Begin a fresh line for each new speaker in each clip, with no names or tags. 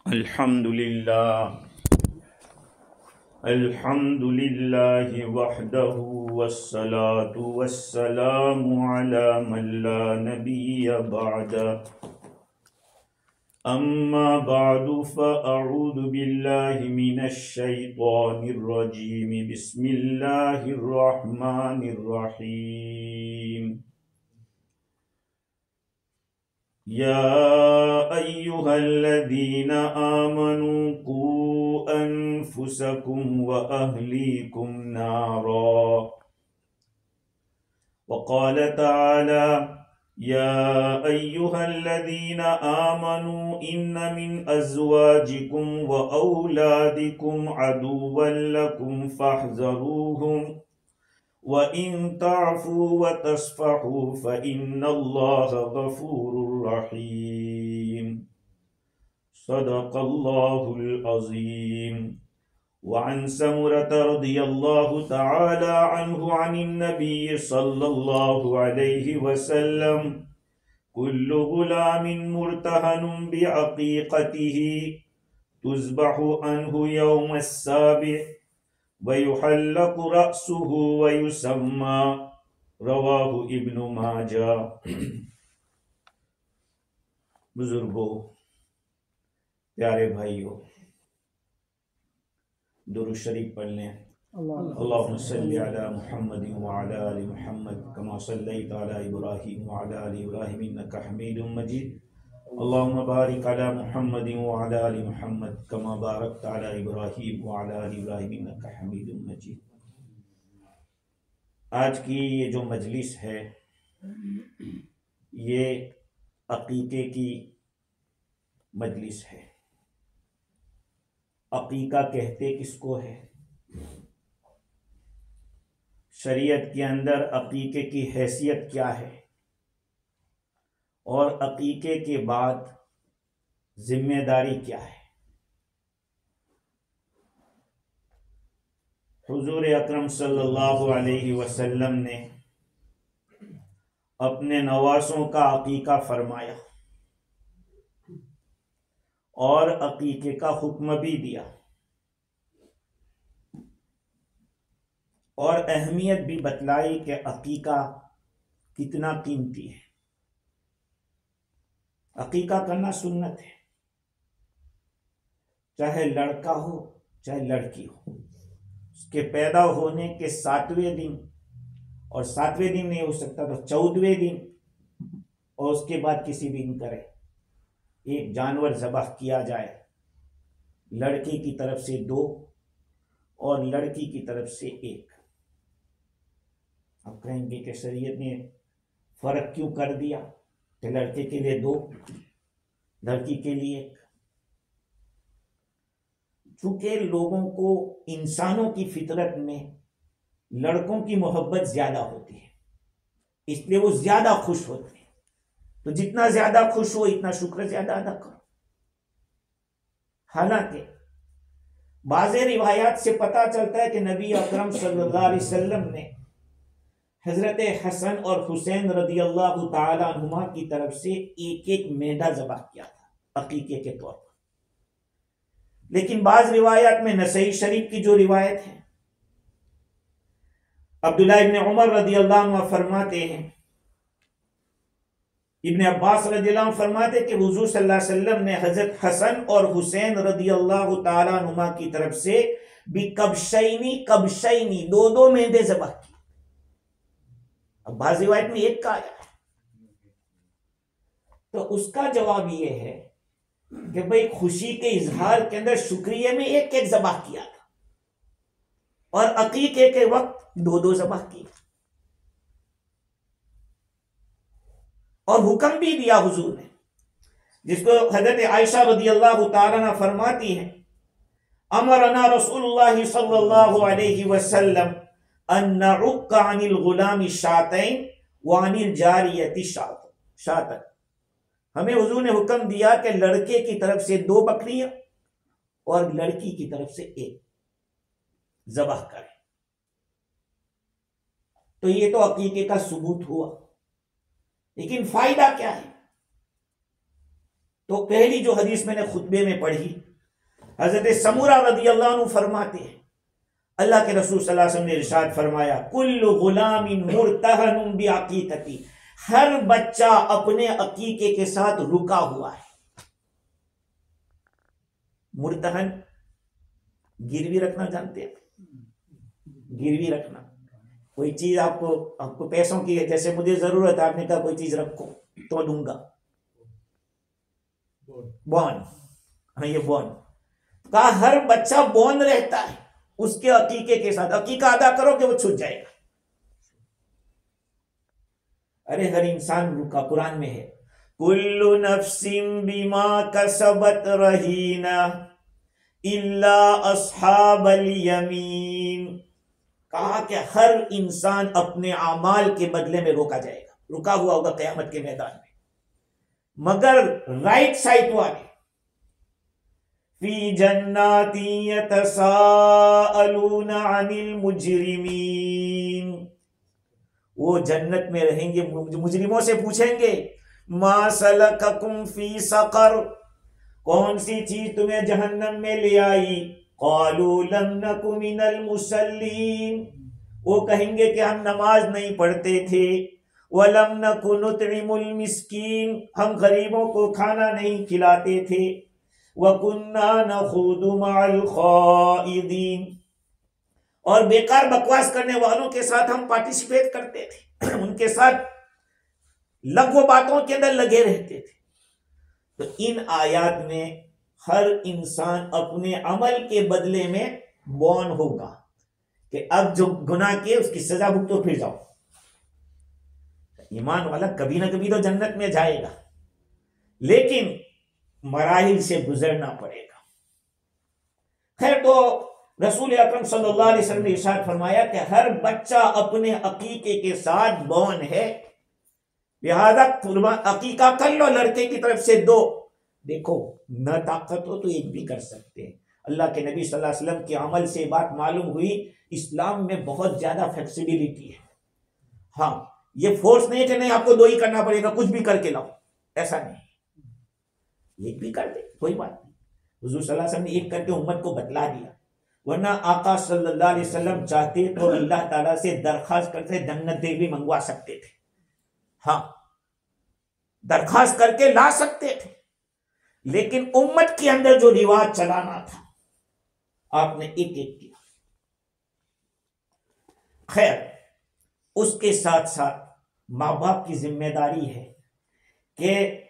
अल्हम्दुलिल्लाह वहदहु वस्सलातु वस्सलामु अला मन ला नबिय्य बअद अम्मा बअदु फ़अऊज़ु बिल्लाहि मिनश शैतानिर रजीम बिस्मिल्लाहिर रहमानिर रहीम या अय्युहल्लज़ीना आमनू कू अनफुसकुम व अहलीकुम नारा वक़ाल तआला या अय्युहल्लज़ीना आमनू इन्न मिन अज़वाजिकुम व औलादिकुम अदुव्वन लकुम फ़हज़रूहुम व इन तअफ़ू व तस्फ़हू फ़इन्नल्लाह गफ़ूरुर रहीम सदक़ल्लाहुल अज़ीम। वअन समूरत रज़ियल्लाहु तआला अन्हु अनिन नबी सल्लल्लाहु अलैहि वसल्लम कुल्लु गुलामिन मुर्तहनुन बिअक़ीक़तिही तुज़बहु अन्हु यौमस साबिअ व युहल्लक़ु रअसुहु व युसम्मा रवाहु इब्नु माजा। बुजुर्गों, प्यारे भाइयों, दुरूद शरीफ पढ़ लें। अल्लाहुम्मा सल्लि अला मुहम्मदिन व अला आलि मुहम्मद कमा सल्लैता अला इब्राहीम व अला आलि इब्राहीम इन्नका हमीदुम मजीद। अल्लाहुम्मा बारिक अला मुहम्मदिन व अला आलि मुहम्मद कमा बारकता अला इब्राहीम व अला आलि इब्राहीम इन्नका हमीदुम मजीद। आज की ये जो मजलिस है, ये अकीके की मजलिस है। अकीका कहते किसको है? शरीयत के अंदर अकीके की हैसियत क्या है और अकीके के बाद जिम्मेदारी क्या है? हुजूर अकरम सल्लल्लाहु अलैहि वसल्लम ने अपने नवासों का अकीका फरमाया और अकीके का हुक्म भी दिया और अहमियत भी बतलाई कि अकीका कितना कीमती है। अकीका करना सुन्नत है, चाहे लड़का हो चाहे लड़की हो। उसके पैदा होने के 7वें दिन, और 7वें दिन नहीं हो सकता तो 14वें दिन, और उसके बाद किसी दिन करे, एक जानवर ज़बह किया जाए, लड़की की तरफ से 2 और लड़की की तरफ से 1। अब कहेंगे कि शरीयत ने फर्क क्यों कर दिया कि लड़के के लिए 2, लड़की के लिए 1? चूंकि लोगों को, इंसानों की फितरत में लड़कों की मोहब्बत ज्यादा होती है, इसलिए वो ज्यादा खुश होते हैं। तो जितना ज्यादा खुश हो इतना शुक्र ज्यादा अदा करो। हालांकि बाज़े रिवायात से पता चलता है कि नबी अकरम सल्लल्लाहु अलैहि वसल्लम ने हजरत हसन और हुसैन रदियल्लाहु ताला अन्हुमा की तरफ से एक मेंढा ज़बह किया था अकीके के तौर पर। लेकिन बाज़ रिवायात में, नसई शरीफ की जो रिवायत है, अब्दुल्ला इब्न उमर रदियल्लाहु अन्हु फरमाते हैं, इब्न अब्बास रदियल्लाहु अन्हु फरमाते कि हुजूर सल्लल्लाहु अलैहि वसल्लम ने हजरत हसन और हुसैन रदियल्लाहु ताला अन्हुमा की तरफ से भी कबशैनी 2 मेंढे ज़बह किए। अब बाज़ रिवायत में 1 का आया है, तो उसका जवाब ये है कि भाई खुशी के इजहार के अंदर शुक्रिया में 1 ज़बह किया था और अकीके के वक्त 2 ज़बह किए, और हुक्म भी दिया हुजूर ने, जिसको हजरत आयशा रदियल्लाहु ताला अन्हा फरमाती हैं, अमरना रसूलुल्लाह सल्लल्लाहु अलैहि वसल्लम अन नउक्का अनिल गुलामी शातैन व अनिल जारियति शातन। हमें हुजूर ने हुक्म दिया कि लड़के की तरफ से 2 बकरियां और लड़की की तरफ से 1 ज़बह करें। तो ये तो अकीके का सबूत हुआ, लेकिन फायदा क्या है? तो पहली जो हदीस मैंने खुतबे में पढ़ी, हजरत समूरा रदी अल्लाह अन्हु फरमाते हैं, अल्लाह के रसूल सल्लल्लाहु अलैहि वसल्लम ने इरशाद फरमाया, कुल्लु गुलामिन मुर्तहनुम बिअकीकती, हर बच्चा अपने अकीके के साथ रुका हुआ है। मुर्तहन गिरवी रखना जानते हैं? गिरवी रखना, कोई चीज आपको पैसों की है, जैसे मुझे जरूरत है, आपने कहा कोई चीज रखो तो दूंगा, बॉन्ड, हाँ ये बॉन्ड का हर बच्चा बॉन्ड रहता है उसके अकीके के साथ। अकीका अदा करो कि वो छूट जाएगा। अरे हर इंसान रुका, कुरान में है, कुल्लु नफ्सिन बिमा कसबत रहीना इल्ला अस्हाबल यमीन। कहा कि हर इंसान अपने अमाल के बदले में रोका जाएगा, रुका हुआ होगा कयामत के मैदान में, मगर राइट साइड वाले फी जन्नाति यतसाअलूना अनिल मुजरिमीन, वो जन्नत में रहेंगे, मुजरिमों से पूछेंगे, मा सलककुम फी सकर, कौन सी चीज तुम्हें जहन्नम में ले आई? क़ालू लम नकु मिनल मुसल्लीन, वो कहेंगे कि हम नमाज नहीं पढ़ते थे, वलम नकु नुतइमुल मिस्कीन, हम गरीबों को खाना नहीं खिलाते थे, वकुन्ना नखूदु मअल खाइदीन, और बेकार बकवास करने वालों के साथ हम पार्टिसिपेट करते थे, उनके साथ लघु बातों के अंदर लगे रहते थे। तो इन आयात में हर इंसान अपने अमल के बदले में बॉर्न होगा कि अब जो गुनाह किए उसकी सजा भुगतो फिर जाओ। ईमान वाला कभी ना कभी तो जन्नत में जाएगा, लेकिन मराहिल से गुजरना पड़ेगा। खैर, तो रसूल अकरम सल्लल्लाहु अलैहि वसल्लम ने इरशाद फरमाया कि हर बच्चा अपने अकीके के साथ बॉर्न है, लिहाजा अकीका कर लो, लड़के की तरफ से दो। देखो, न ताकत हो तो एक भी कर सकते हैं। अल्लाह के नबी सल्लल्लाहु अलैहि वसल्लम के अमल से बात मालूम हुई, इस्लाम में बहुत ज्यादा फ्लेक्सिबिलिटी है। हाँ, ये फोर्स नहीं है कि नहीं आपको दो ही करना पड़ेगा, कुछ भी करके लाओ, ऐसा नहीं, एक भी कर दे कोई बात नहीं। हुजूर सल्लल्लाहु अलैहि वसल्लम ने एक करके उम्मत को बतला दिया, वरना आका सल्लल्लाहु अलैहि वसल्लम चाहते तो अल्लाह ताला से दरखास्त करते जन्नतें भी मंगवा सकते थे। हाँ, दरखास्त करके ला सकते थे, लेकिन उम्मत के अंदर जो रिवाज चलाना था आपने एक एक किया। खैर, उसके साथ साथ माँ बाप की जिम्मेदारी है कि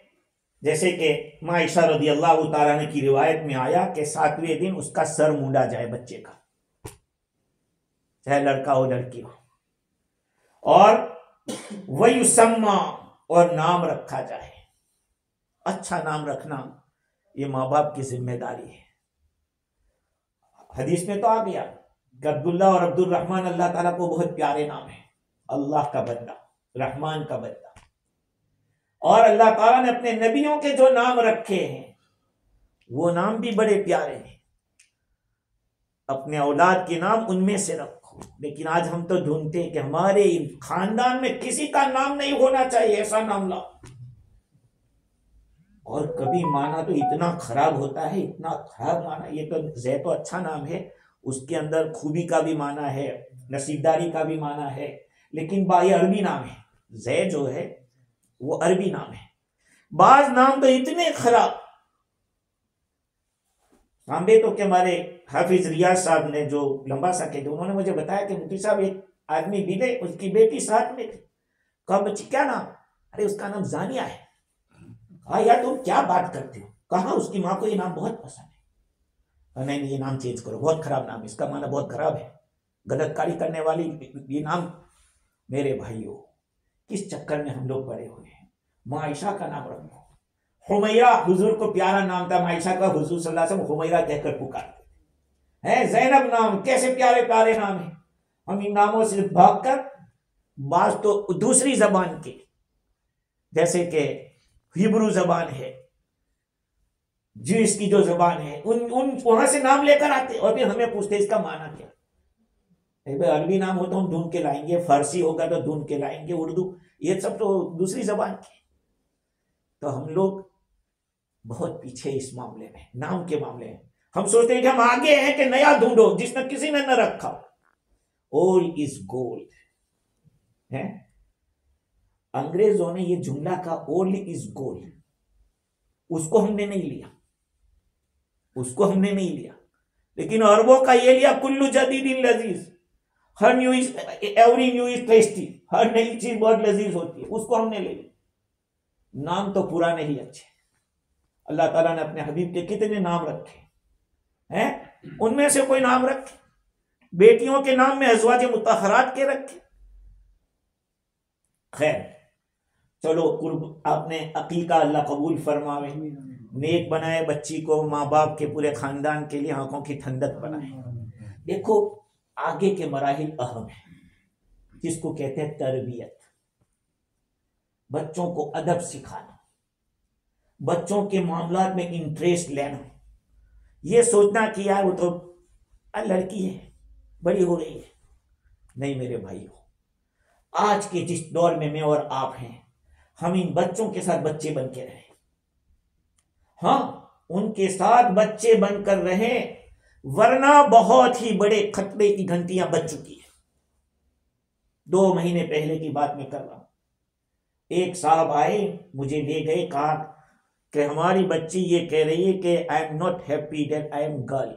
जैसे कि माँ आयशा रज़ी अल्लाह तआला अन्हा की रिवायत में आया कि 7वें दिन उसका सर मूंडा जाए बच्चे का, चाहे लड़का हो लड़की हो, और वयुसम्मा, और नाम रखा जाए। अच्छा नाम रखना ये माँ बाप की जिम्मेदारी है। हदीस में तो आ गया कि अब्दुल्ला और अब्दुल रहमान अल्लाह ताला को बहुत प्यारे नाम है, अल्लाह का बंदा, रहमान का बंदा। और अल्लाह ताला ने अपने नबियों के जो नाम रखे हैं वो नाम भी बड़े प्यारे हैं। अपने औलाद के नाम उनमें से रखो, लेकिन आज हम तो ढूंढते हैं कि हमारे खानदान में किसी का नाम नहीं होना चाहिए, ऐसा नाम लाओ। और कभी माना तो इतना खराब होता है, इतना खराब माना। ये तो जै तो अच्छा नाम है, उसके अंदर खूबी का भी माना है, नसीबदारी का भी माना है, लेकिन ये अरबी नाम है। जै जो है वो अरबी नाम है। बाज नाम तो इतने खराब। सांबे तो के हमारे हाफिज रियाज साहब ने जो लंबा सा कहते, उन्होंने मुझे बताया कि मुफ्ती साहब एक आदमी मिले, उसकी बेटी साथ में थी। कहा बच्ची क्या नाम? अरे उसका नाम जानिया है। कहा यार तुम क्या बात करते हो? कहा उसकी माँ को ये नाम बहुत पसंद है। नहीं नहीं, ये नाम चेंज करो, बहुत खराब नाम है, इसका माना बहुत खराब है, गलतकारी करने वाली ये नाम। मेरे भाइयों, किस चक्कर में हम लोग पड़े हुए हैं। माँ आयशा का नाम रखो। हुमैरा हुजूर को प्यारा नाम था, माँ आयशा का हुजूर सल्लल्लाहु अलैहि वसल्लम हुमैरा कहकर पुकारते हैं। जैनब नाम, कैसे प्यारे प्यारे नाम है। हम इन नामों से भागकर बाज तो दूसरी जबान के, जैसे कि हिब्रू जबान है, ज्यूस की जो जबान है, उन वहां से नाम लेकर आते और फिर हमें पूछते इसका माना क्या। अरबी नाम हो तो हम ढूंढ के लाएंगे, फारसी होगा तो ढूंढ के लाएंगे, उर्दू, ये सब तो दूसरी जबान की। तो हम लोग बहुत पीछे इस मामले में, नाम के मामले में। हम सोचते हैं कि हम आगे हैं कि नया ढूंढो जिसने किसी ने न रखा। ओल्ड इज गोल्ड है। अंग्रेजों ने ये जुमला का ओल्ड इज गोल्ड, उसको हमने नहीं लिया, उसको हमने नहीं लिया। लेकिन अरबों का ये लिया, कुल्लू जदीदिन लजीज, हर new is every new is tasty, हर नई चीज बहुत लजीज होती है, उसको हमने ले लिया। नाम तो पुराने ही अच्छे। अल्लाह ताला ने अपने हबीब के कितने नाम रखे हैं, उनमें से कोई नाम रखे। बेटियों के नाम में अज़वाज मुतहरात के रखे। खैर चलो, कुर्ब आपने अकीका अल्लाह कबूल फरमावे, नेक बनाए बच्ची को, माँ बाप के पूरे खानदान के लिए आंखों की ठंडक बनाए। देखो आगे के मराहिल अहम है, जिसको कहते हैं तरबियत। बच्चों को अदब सिखाना, बच्चों के मामलात में इंटरेस्ट लेना। ये सोचना कि यार वो तो लड़की है, बड़ी हो रही है। नहीं मेरे भाइयों, आज के जिस दौर में मैं और आप हैं, हम इन बच्चों के साथ बच्चे बन के रहें। हाँ, उनके साथ बच्चे बनकर रहें, वरना बहुत ही बड़े खतरे की घंटियां बज चुकी है। 2 महीने पहले की बात मैं कर रहा हूं। एक साहब आए, मुझे ले गए, कहा कि हमारी बच्ची ये कह रही है कि I am not happy that I am girl.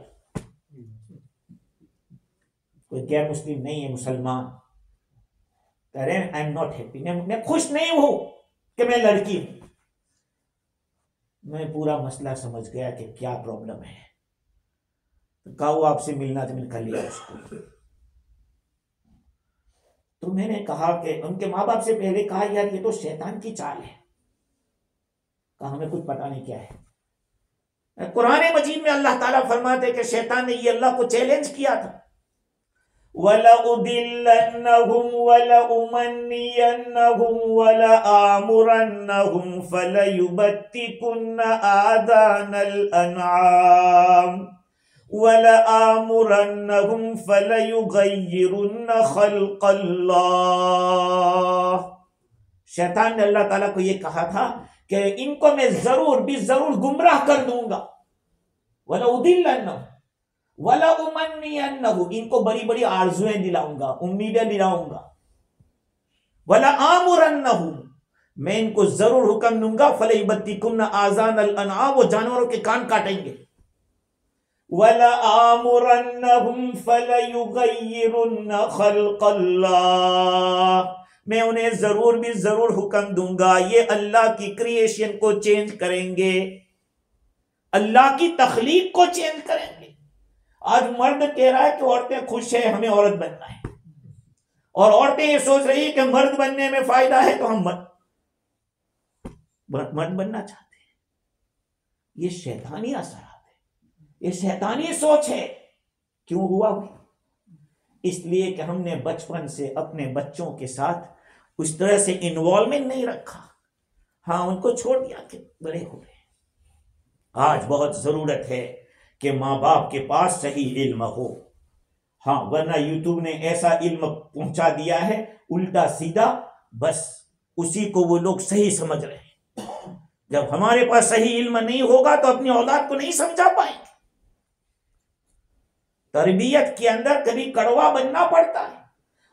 कोई गैर मुस्लिम नहीं है, मुसलमान, कह रहे हैं आई एम नॉट हैप्पी, मैं खुश नहीं हूं कि मैं लड़की हूं। मैं पूरा मसला समझ गया कि क्या प्रॉब्लम है। तो कहा वो आपसे मिलना, तो मैंने कर लिया उसको। तो मैंने कहा कि उनके माँ बाप से पहले कहा यार ये तो शैतान की चाल है। कहा हमें कुछ पता नहीं क्या है। कुरान मजीद में अल्लाह ताला फरमाते कि शैतान ने ये अल्लाह को चैलेंज किया था, वलउदिल्लन्नहुम वलउमन्नियन्नहुम वलआमुरन्नहुम फलयुबत्तिकुन्न आदानल अनआम वलआमुरन्नहुम फलयुगय्यिरुन्न खल्क़ल्लाह। शैतान ने अल्लाह ताला को ये कहा था कि इनको मैं जरूर गुमराह कर दूंगा। वलउदिल्लन्नहुम वलउमन्नियन्नहुम, इनको बड़ी बड़ी आरजुएं दिलाऊंगा, उम्मीदें दिलाऊंगा। वलआमुरन्नहुम, मैं इनको जरूर हुक्म दूंगा, फलयुबत्तिकुन्न आज़ानल अनआम, वो जानवरों के कान काटेंगे। वलआमुरन्नहुम फलयुगय्यिरुन्न खल्क़ल्लाह, मैं उन्हें जरूर हुक्म दूंगा, ये अल्लाह की क्रिएशन को चेंज करेंगे, अल्लाह की तख्लीक को चेंज करेंगे। आज मर्द कह रहा है कि औरतें खुश है, हमें औरत बनना है, और औरतें ये सोच रही है कि मर्द बनने में फायदा है तो हम मर्द बनना चाहते हैं। ये शैतानी असरात है, ये शैतानी सोच है। क्यों हुआ? इसलिए कि हमने बचपन से अपने बच्चों के साथ उस तरह से इन्वॉल्वमेंट नहीं रखा। हाँ, उनको छोड़ दिया कि बड़े हो गए। आज बहुत जरूरत है कि माँ बाप के पास सही इल्म हो। हाँ, वरना यूट्यूब ने ऐसा इल्म पहुंचा दिया है उल्टा सीधा, बस उसी को वो लोग सही समझ रहे हैं। जब हमारे पास सही इल्म नहीं होगा तो अपनी औलाद को नहीं समझा पाएंगे। तरबियत के अंदर कभी कड़वा बनना पड़ता है।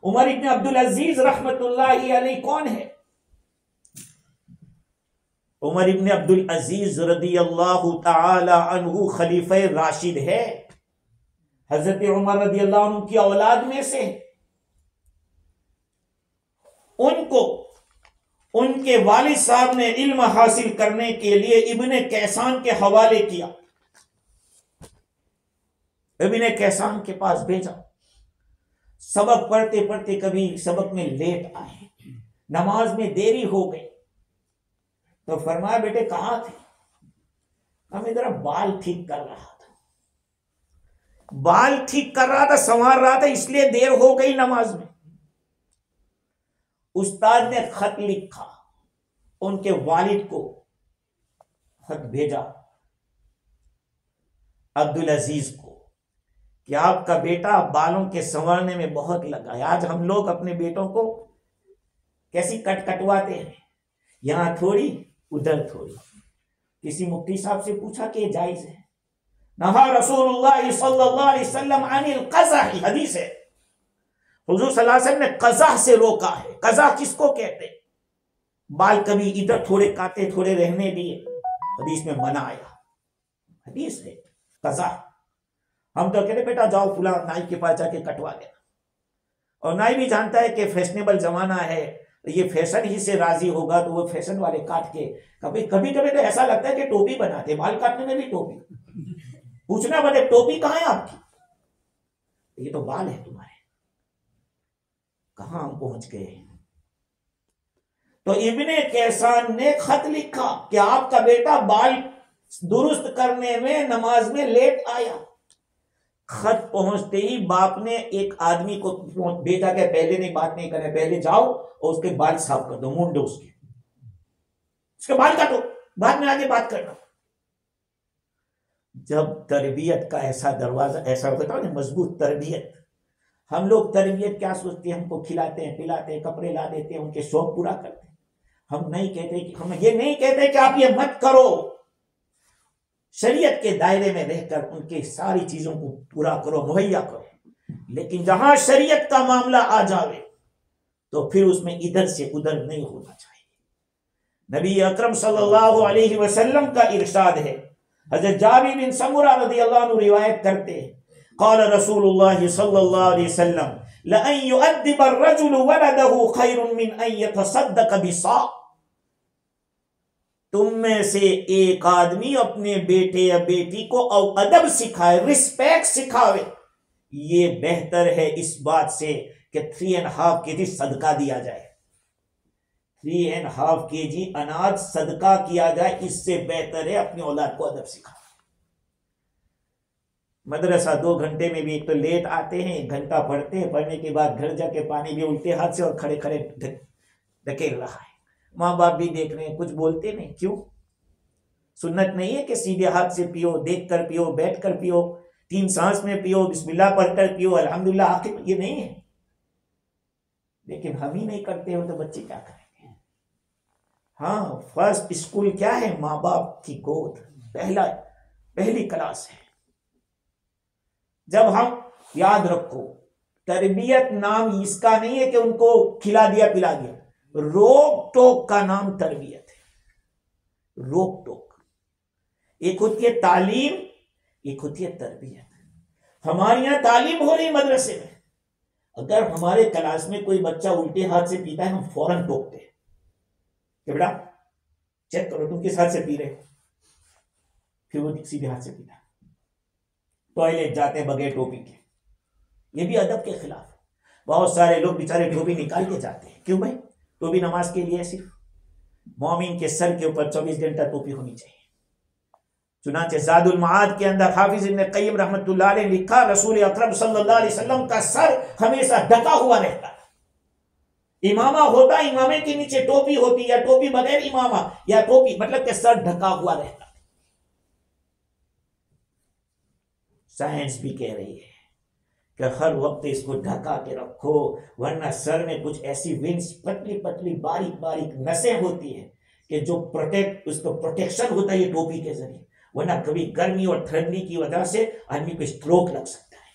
उमर इब्न अब्दुल अजीज रहमतुल्लाहि अलैह कौन है? उमर इब्न अब्दुल अजीज रदियल्लाहु ताला अन्हु खलीफा राशिद है। हजरत उमर रदियल्लाहु अन्हु की औलाद में से उनको उनके वालिद साहब ने इल्म हासिल करने के लिए इब्ने कैसान के हवाले किया। इब्ने कैसान के पास भेजा। सबक पढ़ते पढ़ते कभी सबक में लेट आए, नमाज में देरी हो गई, तो फरमाया बेटे कहां थे? मैं जरा बाल ठीक कर रहा था। बाल ठीक कर रहा था, संवार रहा था, इसलिए देर हो गई नमाज में। उस्ताद ने खत लिखा, उनके वालिद को खत भेजा अब्दुल अजीज को कि आपका बेटा बालों के संवारने में बहुत लगा है। आज हम लोग अपने बेटों को कैसी कटवाते हैं, यहां थोड़ी उधर थोड़ी, किसी मुफ्ती साहब से पूछा कि ये जायज है? नहा रसूलुल्लाह सल्लल्लाहु अलैहि वसल्लम अनिल क़ज़ा, हदीस है, हुजूर सल्लल्लाहु अलैहि वसल्लम ने क़ज़ा से रोका है। क़ज़ा किसको कहते हैं? बाल कभी इधर थोड़े काटे थोड़े रहने दिए, हदीस में मना आया, हदीस है क़ज़ा। हम तो कहते बेटा जाओ फुला नाई के पास जाके कटवा देना, और नाई भी जानता है कि फैशनेबल जमाना है, ये फैशन ही से राजी होगा, तो वो फैशन वाले काट के कभी कभी कभी तो ऐसा लगता है कि टोपी बनाते, बाल काटने में भी टोपी। पूछना बने टोपी कहां है आपकी? ये तो बाल है तुम्हारे। कहां हम पहुंच गए? तो इब्ने कैसान ने खत लिखा कि आपका बेटा बाल दुरुस्त करने में नमाज में लेट आया। खत पहुंचते ही बाप ने एक आदमी को भेजा कि पहले नहीं बात नहीं करने, पहले जाओ और उसके बाल साफ कर दो, मुंडो उसके बाल काटो, बाद में आगे बात करना। जब तरबियत का ऐसा दरवाजा ऐसा होता है ना, मजबूत तरबियत, हम लोग तरबियत क्या सोचते हैं, हमको खिलाते हैं पिलाते हैं कपड़े ला देते हैं, उनके शौक पूरा करते हैं। हम नहीं कहते कि हम ये नहीं कहते कि आप ये मत करो, शरीयत के दायरे में रहकर उनके सारी चीजों को पूरा करो, मुहैया करो। लेकिन जहां शरीयत का मामला आ जावे तो फिर उसमें इधर से उधर नहीं होना चाहिए। नबी अकरम सल्लल्लाहु अलैहि वसल्लम का इरशाद है, हजरत जाबिर बिन समुरा रज़ियल्लाहु अन्हु रिवायत करते हैं, क़ाल रसूलुल्लाह सल्लल्लाहु अलैहि वसल्लम लअन युअद्दिब अर्रजुलु वलदहु खैरुन मिन अन यतसद्दक़ बिसा। तुम में से एक आदमी अपने बेटे या बेटी को अदब सिखाए, रिस्पेक्ट सिखावे, ये बेहतर है इस बात से कि 3.5 kg सदका दिया जाए। 3.5 kg अनाज सदका किया जाए, इससे बेहतर है अपनी औलाद को अदब सिखाओ। मदरसा 2 घंटे में भी एक तो लेट आते हैं, 1 घंटा पढ़ते हैं, पढ़ने के बाद घर जाके पानी भी उल्टे हाथ से और खड़े खड़े ढकेल रहा है। माँ बाप भी देख रहे हैं, कुछ बोलते नहीं। क्यों? सुन्नत नहीं है कि सीधे हाथ से पियो, देख कर पियो, बैठ कर पियो, 3 सांस में पियो, बिस्मिल्लाह पढ़कर पियो, अल्हम्दुलिल्लाह आखिर, ये नहीं है। लेकिन हम ही नहीं करते हो तो बच्चे क्या करेंगे? हाँ, फर्स्ट स्कूल क्या है? माँ बाप की गोद, पहली क्लास है। जब हम, याद रखो, तरबियत नाम इसका नहीं है कि उनको खिला दिया पिला दिया, रोक टोक का नाम तरबियत है। रोक टोक, एक होती है तालीम, एक होती है तरबियत। हमारे यहां तालीम हो रही मदरसे में, अगर हमारे क्लास में कोई बच्चा उल्टे हाथ से पीता है, हम फौरन टोकते हैं कि बेटा चेक करो तुम किस हाथ से पी रहे हो। फिर वो सीधे हाथ से पीता है, टॉयलेट जाते हैं बगैर टोपी के, ये भी अदब के खिलाफ है। बहुत सारे लोग बेचारे टोपी निकाल के जाते हैं। क्यों भाई? टोपी नमाज के लिए, सिर्फ मोमिन के सर के ऊपर 24 घंटा टोपी होनी चाहिए। चुनांचे ज़ादुल माद के अंदर हाफिज इब्न क़य्यिम रहमतुल्लाह अलैह लिखा, रसूल अकरम सल्लल्लाहु अलैहि वसल्लम का सर हमेशा ढका हुआ रहता। इमामा होता, इमामे के नीचे टोपी होती, या टोपी बगैर इमामा, या टोपी मतलब के सर ढका हुआ रहता। साइंस भी कह रही है कि हर वक्त इसको ढका के रखो, वरना सर में कुछ ऐसी विंस, पतली पतली बारीक बारीक नसें होती हैं कि जो उसको प्रोटेक्शन होता है ये टोपी के जरिए, वरना कभी गर्मी और ठंडी की वजह से आदमी को स्ट्रोक लग सकता है।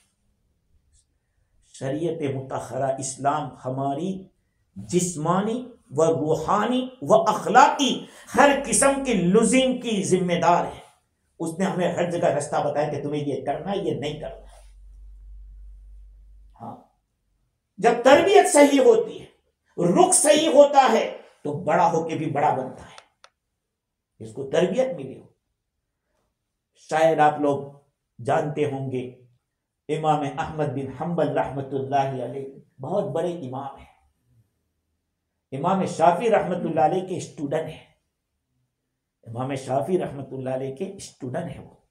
शरीयत मुतहरा इस्लाम हमारी जिस्मानी व रूहानी व अखलाकी हर किस्म की लुजिंग की जिम्मेदार है। उसने हमें हर जगह रास्ता बताया कि तुम्हें ये करना है, ये नहीं करना है। हाँ, जब तरबियत सही होती है, रुख सही होता है, तो बड़ा होके भी बड़ा बनता है, इसको तरबियत मिली हो। शायद आप लोग जानते होंगे, इमाम अहमद बिन हम्बल रहमतुल्लाहि अलैह बहुत बड़े इमाम हैं। इमाम शाफी रहमतुल्लाह अलैह के स्टूडेंट हैं। इमाम शाफी रहमतुल्लाह अलैह के स्टूडेंट हैं। वो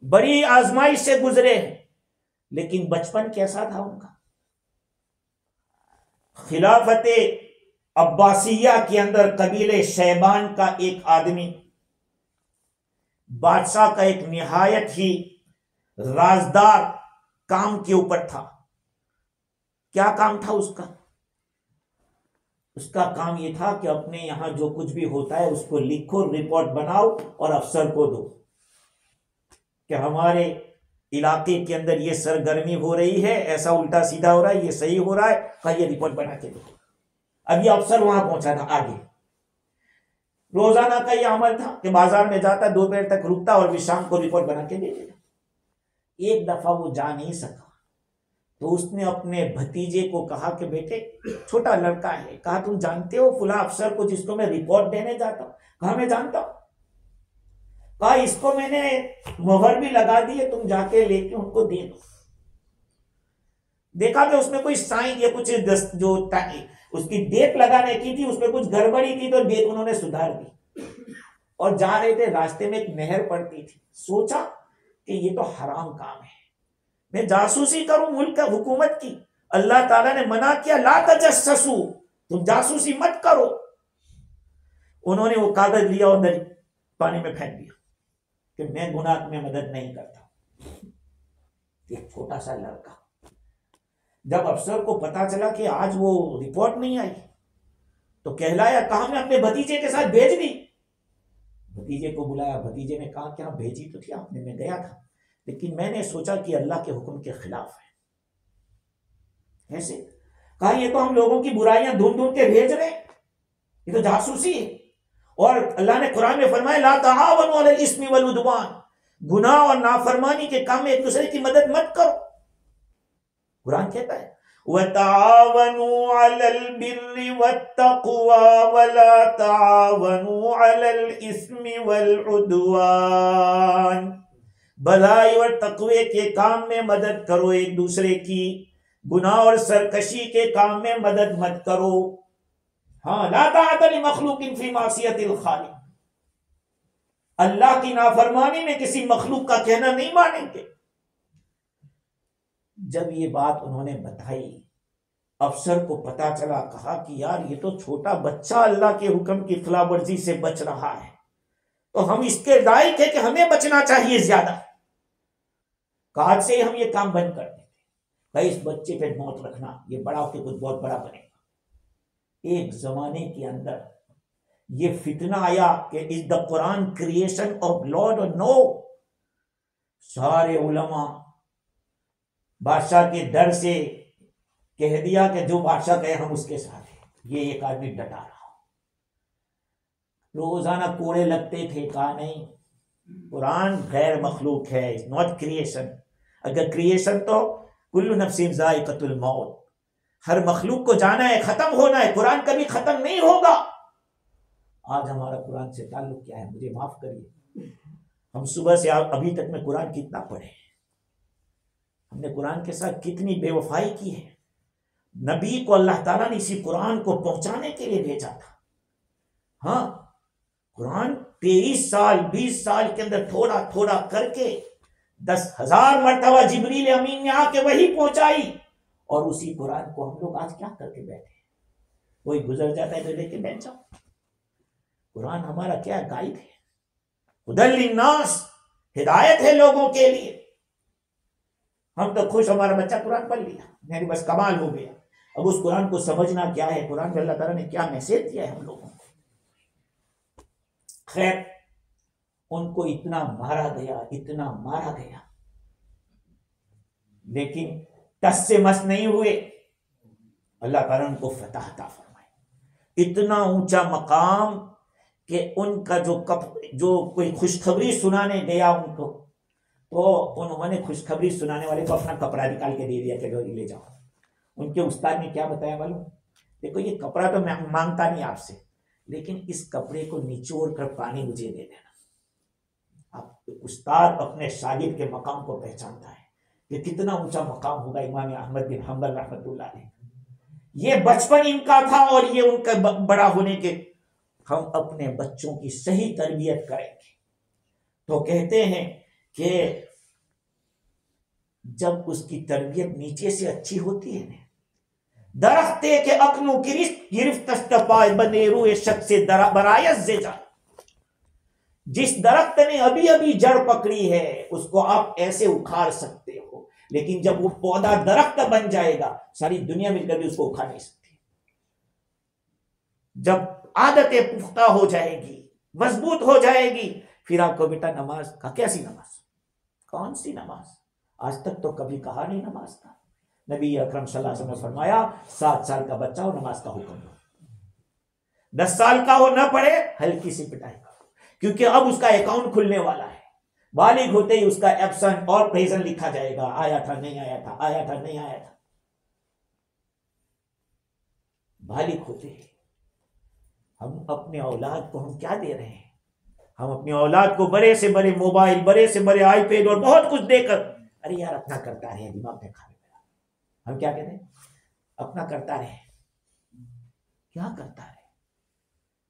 बड़ी आजमाइश से गुजरे हैं, लेकिन बचपन कैसा था उनका? खिलाफत अब्बासिया के अंदर कबीले शैबान का एक आदमी बादशाह का एक निहायत ही राजदार काम के ऊपर था। क्या काम था उसका? उसका काम ये था कि अपने यहां जो कुछ भी होता है उसको लिखो, रिपोर्ट बनाओ और अफसर को दो कि हमारे इलाके के अंदर ये सरगर्मी हो रही है, ऐसा उल्टा सीधा हो रहा है, ये सही हो रहा है, का ये रिपोर्ट बना के दो। अब ये अफसर वहां पहुंचा था आगे। रोजाना का ये अमल था कि बाजार में जाता, दोपहर तक रुकता और शाम को रिपोर्ट बना के दे देता। एक दफा वो जा नहीं सका तो उसने अपने भतीजे को कहा कि बेटे, छोटा लड़का है, कहा तुम जानते हो फुला अफसर को जिसको मैं रिपोर्ट देने जाता हूं? कहा मैं जानता हूं। कहा इसको मैंने मोहर भी लगा दी है, तुम जाके लेके उनको दे दो। देखा कि उसमें कोई साइन या कुछ जो उसकी डेट लगाने की थी उसमें कुछ गड़बड़ी थी, तो डेट उन्होंने सुधार दी। और जा रहे थे, रास्ते में एक नहर पड़ती थी। सोचा कि ये तो हराम काम है, मैं जासूसी करूं मुल्क हुकूमत की। अल्लाह ताला ने मना किया, ला तजस्ससू, तुम जासूसी मत करो। उन्होंने वो कागज लिया और पानी में फेंक दिया कि मैं गुनाह में मदद नहीं करता। एक छोटा सा लड़का, जब अफसर को पता चला कि आज वो रिपोर्ट नहीं आई तो कहलाया, कहा मैं अपने भतीजे के साथ भेज दी। भतीजे को बुलाया, भतीजे ने कहा क्या भेजी तो थी आपने, मैं गया था, लेकिन मैंने सोचा कि अल्लाह के हुक्म के खिलाफ है। ऐसे कहा ये तो हम लोगों की बुराइयां ढूंढ ढूंढ के भेज रहे हैं, ये तो जासूसी है। और अल्लाह ने कुरान में फरमाया, ला तआवनु अलल इस्मि वल उद्वान, गुनाह और नाफरमानी के काम में एक दूसरे की मदद मत करो। कुरान कहता है, वतावनु अलल बिर्रि वत्तक़वा वला तावनु अलल इस्मि वल उद्वान, भलाई और तकवे के काम में मदद करो एक दूसरे की, गुनाह और सरकशी के काम में मदद मत करो। हाँ, ला ताअत लिमखलूकिन फी मासियतिल खालिक, अल्लाह की नाफरमानी में किसी मखलूक का कहना नहीं मानेंगे। जब ये बात उन्होंने बताई, अफसर को पता चला, कहा कि यार ये तो छोटा बच्चा अल्लाह के हुक्म की खिलाफवर्जी से बच रहा है, तो हम इसके लायक है कि हमें बचना चाहिए ज्यादा। आज से हम ये काम बंद कर देते, भाई इस बच्चे पे मौत रखना, ये बड़ा होकर कुछ बहुत बड़ा बनेगा। एक जमाने के अंदर ये फितना आया कि is the Quran creation of Lord और नो। सारे उलमा बादशाह के डर से कह दिया कि जो बादशाह कहे हम उसके साथ हैं। ये एक आदमी डटा रहा, रोजाना कोड़े लगते थे, कहा नहीं, कुरान गैर मखलूक है, इज नॉट क्रिएशन। अगर क्रिएशन तो कुल्लु नफ्सिन ज़ाइक़तुल मौत, हर मखलूक को जाना है, खत्म होना है, कुरान कभी खत्म नहीं होगा। आज हमारा कुरान से ताल्लुक क्या है, मुझे माफ करिए, हम सुबह से अभी तक में कुरान कितना पढ़े, हमने कुरान के साथ कितनी बेवफाई की है। नबी को अल्लाह ताला ने इसी कुरान को पहुंचाने के लिए भेजा था। हाँ, कुरान 23 साल 20 साल के अंदर थोड़ा थोड़ा करके 10,000 मरतबा जिब्रील अमीन ने आके वही पहुंचाई, और उसी कुरान को हम लोग आज क्या करके बैठे, कोई गुजर जाता है तो लेके बैठ जाओ। कुरान हमारा क्या गाइड है, हुदल लिन्नास, हिदायत है लोगों के लिए। हम तो खुश, हमारा बच्चा कुरान पढ़ लिया, मेरी बस कमाल हो गया। अब उस कुरान को समझना क्या है, कुरान में अल्लाह ताला ने क्या मैसेज दिया है हम लोगों को। खैर, उनको इतना मारा गया, इतना मारा गया, लेकिन टस से मस नहीं हुए। अल्लाह ताला उनको फतह अता फरमाए, इतना ऊंचा मकाम कि उनका जो कोई खुशखबरी सुनाने गया उनको, तो उन्होंने खुशखबरी सुनाने वाले को अपना कपड़ा निकाल के दे दिया कि ले जाओ। उनके उस्ताद ने क्या बताया मालूम, देखो ये कपड़ा तो मैं मांगता नहीं आपसे, लेकिन इस कपड़े को निचोड़ कर पानी मुझे दे देना। अब उस्ताद अपने शागिर्द के मकाम को पहचानता है कि कितना ऊंचा मकाम होगा इमाम अहमद बिन हंबल रहमतुल्लाह अलैह। ये बचपन इनका था और ये उनका बड़ा होने के, हम अपने बच्चों की सही तरबियत करेंगे तो कहते हैं कि जब उसकी तरबियत नीचे से अच्छी होती है, दरख्ते के अकनू गिरफ्त बनेरू शख्स से बरायत जेजा, जिस दरख्त ने अभी अभी जड़ पकड़ी है उसको आप ऐसे उखाड़ सकते हो, लेकिन जब वो पौधा दरख्त बन जाएगा सारी दुनिया मिलकर भी उसको उखाड़ नहीं सकती। जब आदतें पुख्ता हो जाएगी, मजबूत हो जाएगी, फिर आपको बेटा नमाज का, कैसी नमाज, कौन सी नमाज, आज तक तो कभी कहा नहीं नमाज का। नबी अकरम सल्लल्लाहु अलैहि वसल्लम ने फरमाया 7 साल का बच्चा हो नमाज का हुक्म दो, 10 साल का हो न पढ़े हल्की सी पिटाई करो, क्योंकि अब उसका अकाउंट खुलने वाला है। बालिग होते ही उसका एब्सेंट और प्रेजेंट लिखा जाएगा, आया था नहीं आया था, आया था नहीं आया था। बालिग होते ही हम अपने औलाद को हम क्या दे रहे हैं, हम अपनी औलाद को बड़े से बड़े मोबाइल, बड़े से बड़े आईपैड और बहुत कुछ देकर, अरे यार अपना करता रहे, दिमाग में खा लेगा। हम क्या कहते हैं, अपना करता रहे, क्या करता रहे।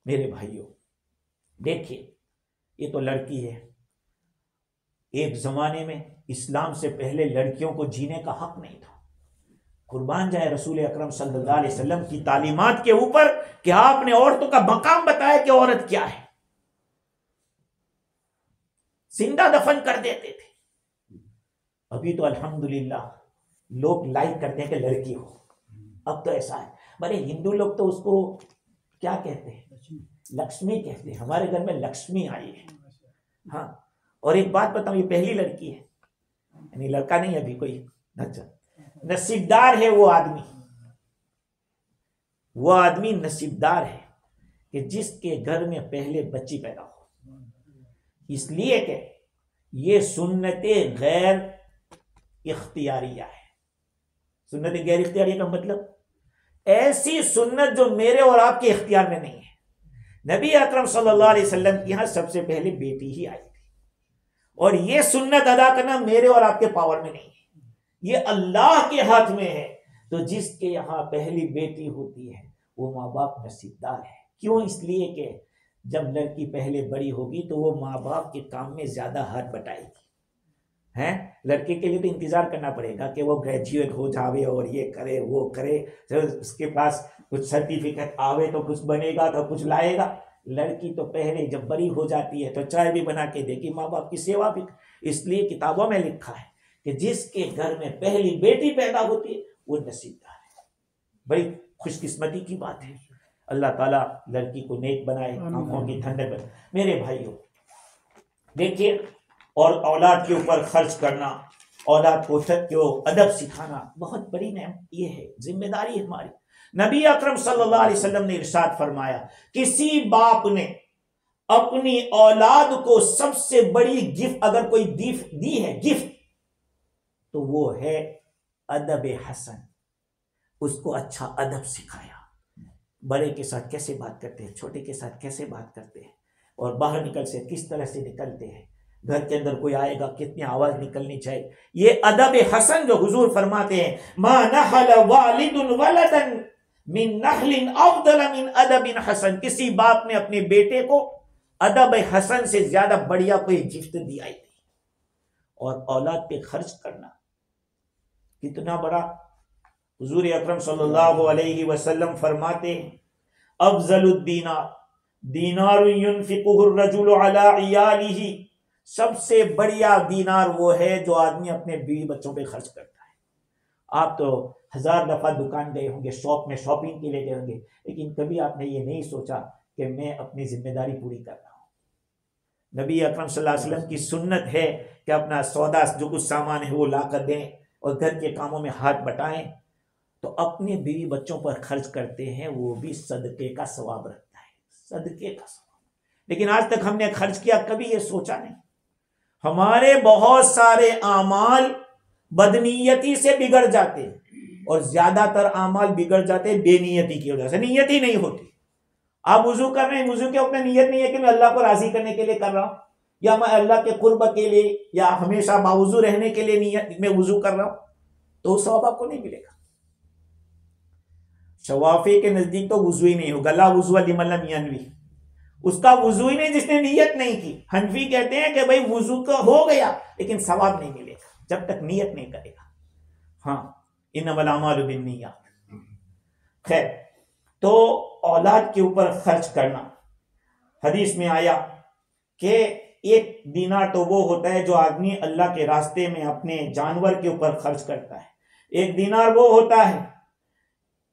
मेरे भाइयों देखिए, ये तो लड़की है। एक जमाने में इस्लाम से पहले लड़कियों को जीने का हक नहीं था। कुर्बान जाए रसूल अकरम सल्लल्लाहु अलैहि वसल्लम की तालीमात के ऊपर कि आपने औरतों का मकाम बताया कि औरत क्या है, जिंदा दफन कर देते थे। अभी तो अल्हम्दुलिल्लाह लोग लाइक करते हैं कि लड़की हो, अब तो ऐसा है। बड़े हिंदू लोग तो उसको क्या कहते हैं, लक्ष्मी कहते हैं। हमारे घर में लक्ष्मी आई है। हाँ, और एक बात बताऊं, ये पहली लड़की है, यानी लड़का नहीं अभी कोई। अच्छा, नसीबदार है वो आदमी, वो आदमी नसीबदार है कि जिसके घर में पहले बच्ची पैदा हो। इसलिए कि ये सुन्नते गैर इख्तियारिया है। सुन्नत गैर इख्तियारिया का मतलब ऐसी सुन्नत जो मेरे और आपके इख्तियार में नहीं है। नबी अकरम सल्लल्लाहु अलैहि वसल्लम के यहां सबसे पहले बेटी ही आई थी, और ये सुन्नत अदा करना मेरे और आपके पावर में नहीं है, ये अल्लाह के हाथ में है। तो जिसके यहाँ पहली बेटी होती है वो माँ बाप नसीबदार है। क्यों? इसलिए कि जब लड़की पहले बड़ी होगी तो वो माँ बाप के काम में ज्यादा हाथ बटाएगी। हैं, लड़के के लिए तो इंतजार करना पड़ेगा कि वो ग्रेजुएट हो जावे और ये करे वो करे, तो उसके पास कुछ सर्टिफिकेट आवे तो कुछ बनेगा तो कुछ लाएगा। लड़की तो पहले जब बड़ी हो जाती है तो चाय भी बना के देगी, माँ बाप की सेवा भी। इसलिए किताबों में लिखा है कि जिसके घर में पहली बेटी पैदा होती है वो नसीबदार है। बड़ी खुशकिस्मती की बात है। अल्लाह ताला लड़की को नेक बनाए, आंखों की ठंडक बनाए। मेरे भाइयों देखिए, और औलाद के ऊपर खर्च करना, औलाद को अदब सिखाना बहुत बड़ी नेमत, ये है जिम्मेदारी हमारी। नबी अकरम सल्लल्लाहु अलैहि वसल्लम ने इरशाद फरमाया, किसी बाप ने अपनी औलाद को सबसे बड़ी गिफ्ट अगर कोई दी है गिफ्ट, तो वो है अदब हसन। उसको अच्छा अदब सिखाया, बड़े के साथ कैसे बात करते हैं, छोटे के साथ कैसे बात करते हैं, और बाहर निकल से किस तरह से निकलते हैं, घर के अंदर कोई आएगा कितनी आवाज निकलनी चाहिए। ये अदब हसन जो हुजूर फरमाते हैं, मा नहल वालिदुन वलदन मिन नहलिन अफदल मिन अदबिन हसन। किसी बाप ने अपने बेटे को अदब हसन से ज्यादा बढ़िया कोई गिफ्ट दिया ही नहीं। और औलाद पे खर्च करना कितना बड़ा, हुजूर अकरम सल्लल्लाहु अलैहि वसल्लम फरमाते हैं, अफजलुद दीनार दीनार युनफिकुहु रजुलु अला इयालिही। सबसे बढ़िया दीनार वो है जो आदमी अपने बीवी बच्चों पे खर्च करता है। आप तो 1000 दफा दुकान गए होंगे, शॉप में शॉपिंग के लिए गए होंगे, लेकिन कभी आपने ये नहीं सोचा कि मैं अपनी जिम्मेदारी पूरी कर रहा हूं। नबी अकरम सल्लल्लाहु अलैहि वसल्लम की सुन्नत है कि अपना सौदा जो कुछ सामान है वो ला कर दें और घर के कामों में हाथ बटाएं। तो अपने बीवी बच्चों पर खर्च करते हैं, वो भी सदके का सवाब रखता है, सदके का सवाब। लेकिन आज तक हमने खर्च किया, कभी ये सोचा नहीं। हमारे बहुत सारे आमाल बदनीयती से बिगड़ जाते हैं, और ज्यादातर आमाल बिगड़ जाते हैं बेनियती की वजह से, नियत ही नहीं होती। आप वुजू कर रहे हैं, वुजू के अपने नियत नहीं है कि मैं अल्लाह को राजी करने के लिए कर रहा हूं, या मैं अल्लाह के कुर्ब के लिए, या हमेशा बावुजू रहने के लिए नियत में वुजू कर रहा हूं, तो सवाब आपको नहीं मिलेगा। शवाफी के नजदीक तो वुजू ही नहीं होगा, ला वुजू लिमन लम यनवी, उसका वुजू ही नहीं जिसने नियत नहीं की। हनफी कहते हैं कि भाई वुजू का हो गया लेकिन सवाब नहीं मिलेगा जब तक नियत नहीं करेगा। हाँ, इन्नमल अमालु बिन्नियात। खैर, तो औलाद के ऊपर खर्च करना, हदीस में आया कि 1 दीनार तो वो होता है जो आदमी अल्लाह के रास्ते में अपने जानवर के ऊपर खर्च करता है। 1 दीनार वो होता है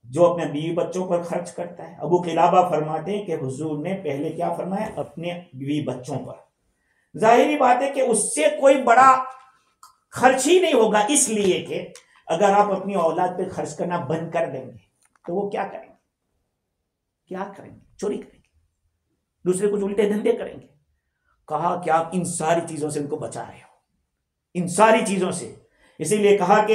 जो अपने बीवी बच्चों पर खर्च करता है। अबू किलाबा फरमाते हैं कि हुजूर ने पहले क्या फरमाया, अपने बीवी बच्चों पर। जाहिरी बात है कि उससे कोई बड़ा खर्च ही नहीं होगा, इसलिए कि अगर आप अपनी औलाद पे खर्च करना बंद कर देंगे तो वो क्या करेंगे, क्या करेंगे, चोरी करेंगे, दूसरे कुछ उल्टे धंधे करेंगे। कहा कि आप इन सारी चीजों से उनको बचा रहे हो, इन सारी चीजों से। इसीलिए कहा कि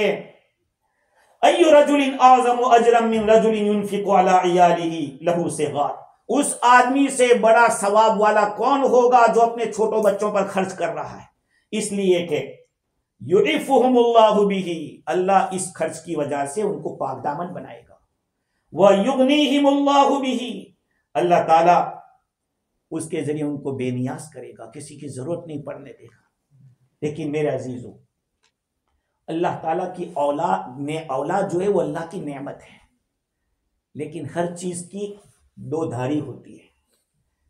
अय्यु रजुलिन आज़मु अजरम मिन रजुलिन युनफिकु अला इयालिही लहू सिगार, उस आदमी से बड़ा सवाब वाला कौन होगा जो अपने छोटों बच्चों पर खर्च कर रहा है। इसलिए कि युइफुहुमुल्लाहु बिही, अल्लाह इस खर्च की वजह से उनको पाकदामन बनाएगा। व युगनीहिमुल्लाहु बिही, अल्लाह ताला उसके जरिए उनको बेनियाज करेगा, किसी की जरूरत नहीं पड़ने देगा। लेकिन मेरे अजीजों, अल्लाह ताला की औलाद जो है वो अल्लाह की नेमत है, लेकिन हर चीज की दो धारी होती है।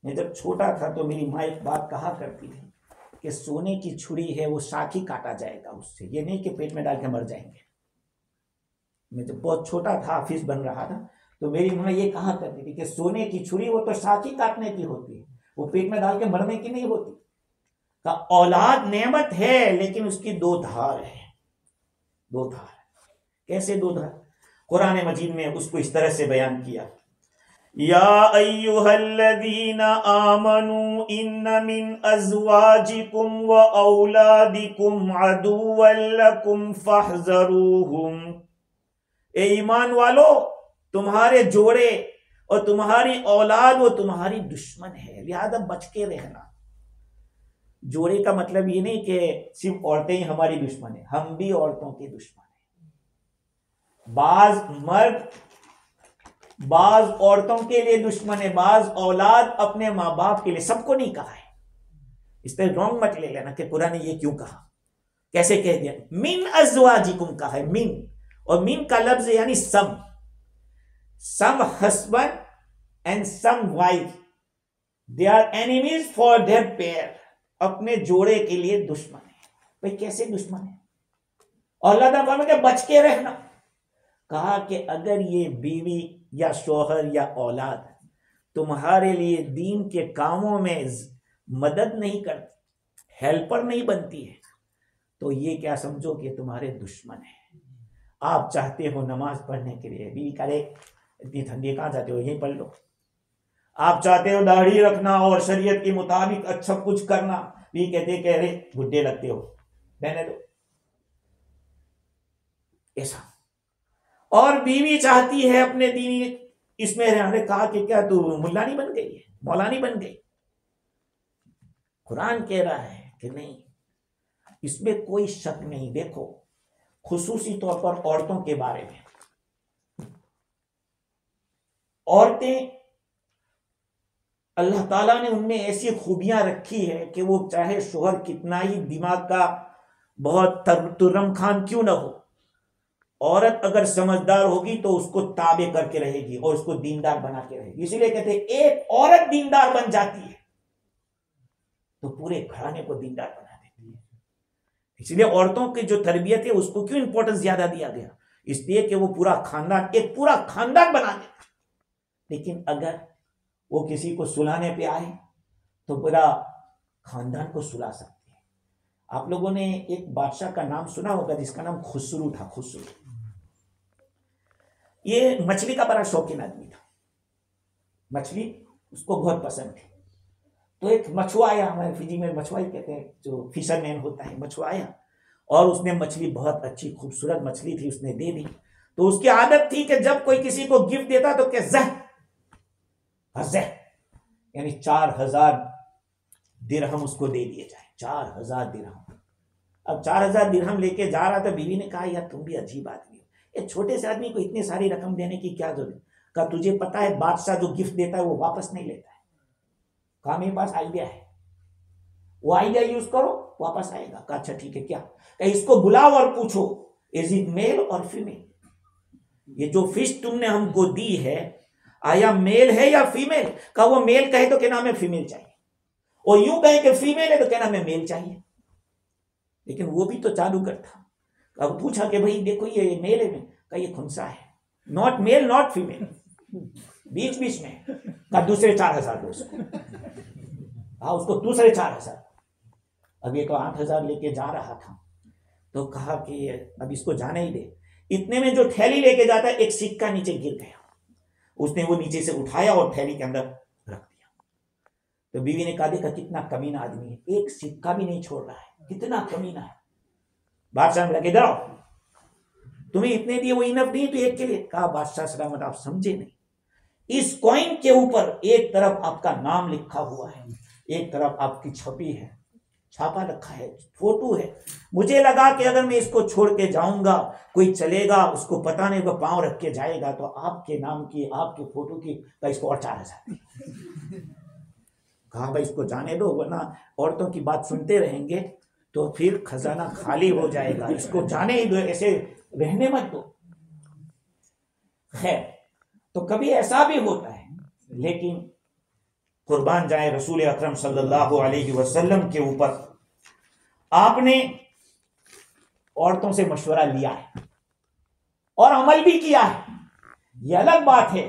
मैं जब छोटा था तो मेरी माँ एक बात कहा करती थी कि सोने की छुरी है वो साख ही काटा जाएगा उससे, ये नहीं कि पेट में डाल के मर जाएंगे। मैं जब बहुत छोटा था, हाफिज बन रहा था, तो मेरी माँ ये कहा करती थी कि सोने की छुरी वो तो साख ही काटने की होती है, वो पेट में डाल के मरने की नहीं होती। का औलाद नेमत है लेकिन उसकी दो धार है, दो धार। कैसे दो धार? कुरान मजीद में उसको इस तरह से बयान किया, या अय्युहल्लज़ीना आमनू इन्न मिन अज़वाजिकुम व औलादिकुम अदुव्वन लकुम फहज़रूहुम, ए ईमान वालो, तुम्हारे जोड़े और तुम्हारी औलाद वो तुम्हारी दुश्मन है, लिहाजा बच के रहना। जोड़े का मतलब ये नहीं कि सिर्फ औरतें ही हमारी दुश्मन है, हम भी औरतों की दुश्मन है। बाज मर्द बाज औरतों के लिए दुश्मन है, बाज औलाद अपने माँ बाप के लिए, सबको नहीं कहा है। इस तरह रॉन्ग मत ले लेना कि कुरान ने ये क्यों कहा, कैसे कह दिया। मिन अज़वाजिकुम कहा है, मिन, और मिन का लफ्ज यानी some husband and some wife, they are enemies for their pair, अपने जोड़े के लिए दुश्मन है। भाई कैसे दुश्मन है? और अल्लाह ताला फरमाते बच के रहना। कहा कि अगर ये बीवी या शोहर या औलाद तुम्हारे लिए दीन के कामों में मदद नहीं करती, हेल्पर नहीं बनती है, तो ये क्या समझो कि तुम्हारे दुश्मन है। आप चाहते हो नमाज पढ़ने के लिए, बीवी करे इतनी ठंडी कहाँ जाते हो, यहीं पढ़ लो। आप चाहते हो दाढ़ी रखना और शरीयत के मुताबिक अच्छा कुछ करना, भी कहते कह रहे बुढ़े लगते हो, रहने दो, ऐसा। और बीवी चाहती है अपने दीनी इसमें रहने, कहा कि क्या तू मुल्ला नहीं बन गई है, मौलानी बन गई? कुरान कह रहा है कि नहीं, इसमें कोई शक नहीं। देखो खुसूसी तौर पर औरतों के बारे में, औरतें अल्लाह ताला ने उनमें ऐसी खूबियां रखी है कि वो चाहे शोहर कितना ही दिमाग का बहुत तुर्रम खान क्यों ना हो, औरत अगर समझदार होगी तो उसको ताबे करके रहेगी और उसको दीनदार बना के रहेगी। इसीलिए कहते हैं एक औरत दीनदार बन जाती है तो पूरे घराने को दीनदार बना देती है। इसलिए औरतों की जो तरबियत है उसको क्यों इंपॉर्टेंस ज्यादा दिया गया, इसलिए कि वो पूरा खानदान, एक पूरा खानदान बना देता। लेकिन अगर वो किसी को सुलाने पे आए तो पूरा खानदान को सुला सकती है। आप लोगों ने एक बादशाह का नाम सुना होगा जिसका नाम खुसरू था। खुसरू ये मछली का बड़ा शौकीन आदमी था, मछली उसको बहुत पसंद थी। तो एक मछुआया, हमारे फिजी में मछुआई कहते हैं, जो फिशरमैन होता है, मछुआया, और उसने मछली बहुत अच्छी खूबसूरत मछली थी, उसने दे दी। तो उसकी आदत थी कि जब कोई किसी को गिफ्ट देता तो क्या जह यानी 4000 दिरहम उसको दे दिए जाए, 4000 दिरहम। अब 4000 दिरहम लेके जा रहा था, बीवी ने कहा यार तुम भी अजीब आदमी हो, ये छोटे से आदमी को इतनी सारी रकम देने की क्या जरूरत? कहा तुझे पता है बादशाह जो गिफ्ट देता है वो वापस नहीं लेता है। कहा मेरे पास आइडिया है, वो आइडिया यूज करो वापस आएगा। कहा अच्छा ठीक है, क्या? इसको बुलाओ और पूछो इज इट मेल और फीमेल, ये जो फिश तुमने हमको दी है आया मेल है या फीमेल? का वो मेल कहे तो कहना हमें फीमेल चाहिए, और यूं कहे कि फीमेल है तो कहना हमें मेल चाहिए। लेकिन वो भी तो जादूगर था। अब पूछा कि भाई देखो ये मेल है, का ये खुंसा है। नॉट मेल नॉट फीमेल, बीच बीच में का दूसरे 4,000 दो उसको। हाँ, उसको दूसरे 4,000। अब ये तो 8,000 लेके जा रहा था, तो कहा कि अब इसको जाने ही दे। इतने में जो थैली लेके जाता है, एक सिक्का नीचे गिर गया। उसने वो नीचे से उठाया और थैली के अंदर रख दिया। तो बीवी ने कहा, देखा कितना कमीना आदमी है, एक सिक्का भी नहीं छोड़ रहा है, कितना कमीना है। बादशाह ने लगे, इधर आओ, तुम्हें इतने दिए वो इनफ नहीं तो एक के लिए। कहा, बादशाह सलामत, आप समझे नहीं, इस कॉइन के ऊपर एक तरफ आपका नाम लिखा हुआ है, एक तरफ आपकी छवि है, छापा रखा है, फोटो है। मुझे लगा कि अगर मैं इसको छोड़ के जाऊंगा, कोई चलेगा, उसको पता नहीं, वो पांव रख के जाएगा, तो आपके नाम की, आपकी फोटो की, तो इसको और 4,000। कहा, भाई इसको जाने दो, वरना औरतों की बात सुनते रहेंगे तो फिर खजाना खाली हो जाएगा, इसको जाने ही दो, ऐसे रहने मत दो। खैर, तो कभी ऐसा भी होता है, लेकिन कुर्बान जाए रसूल अकरम सल्लल्लाहु अलैहि वसल्लम के ऊपर आपने औरतों से मशवरा लिया है और अमल भी किया है। यह अलग बात है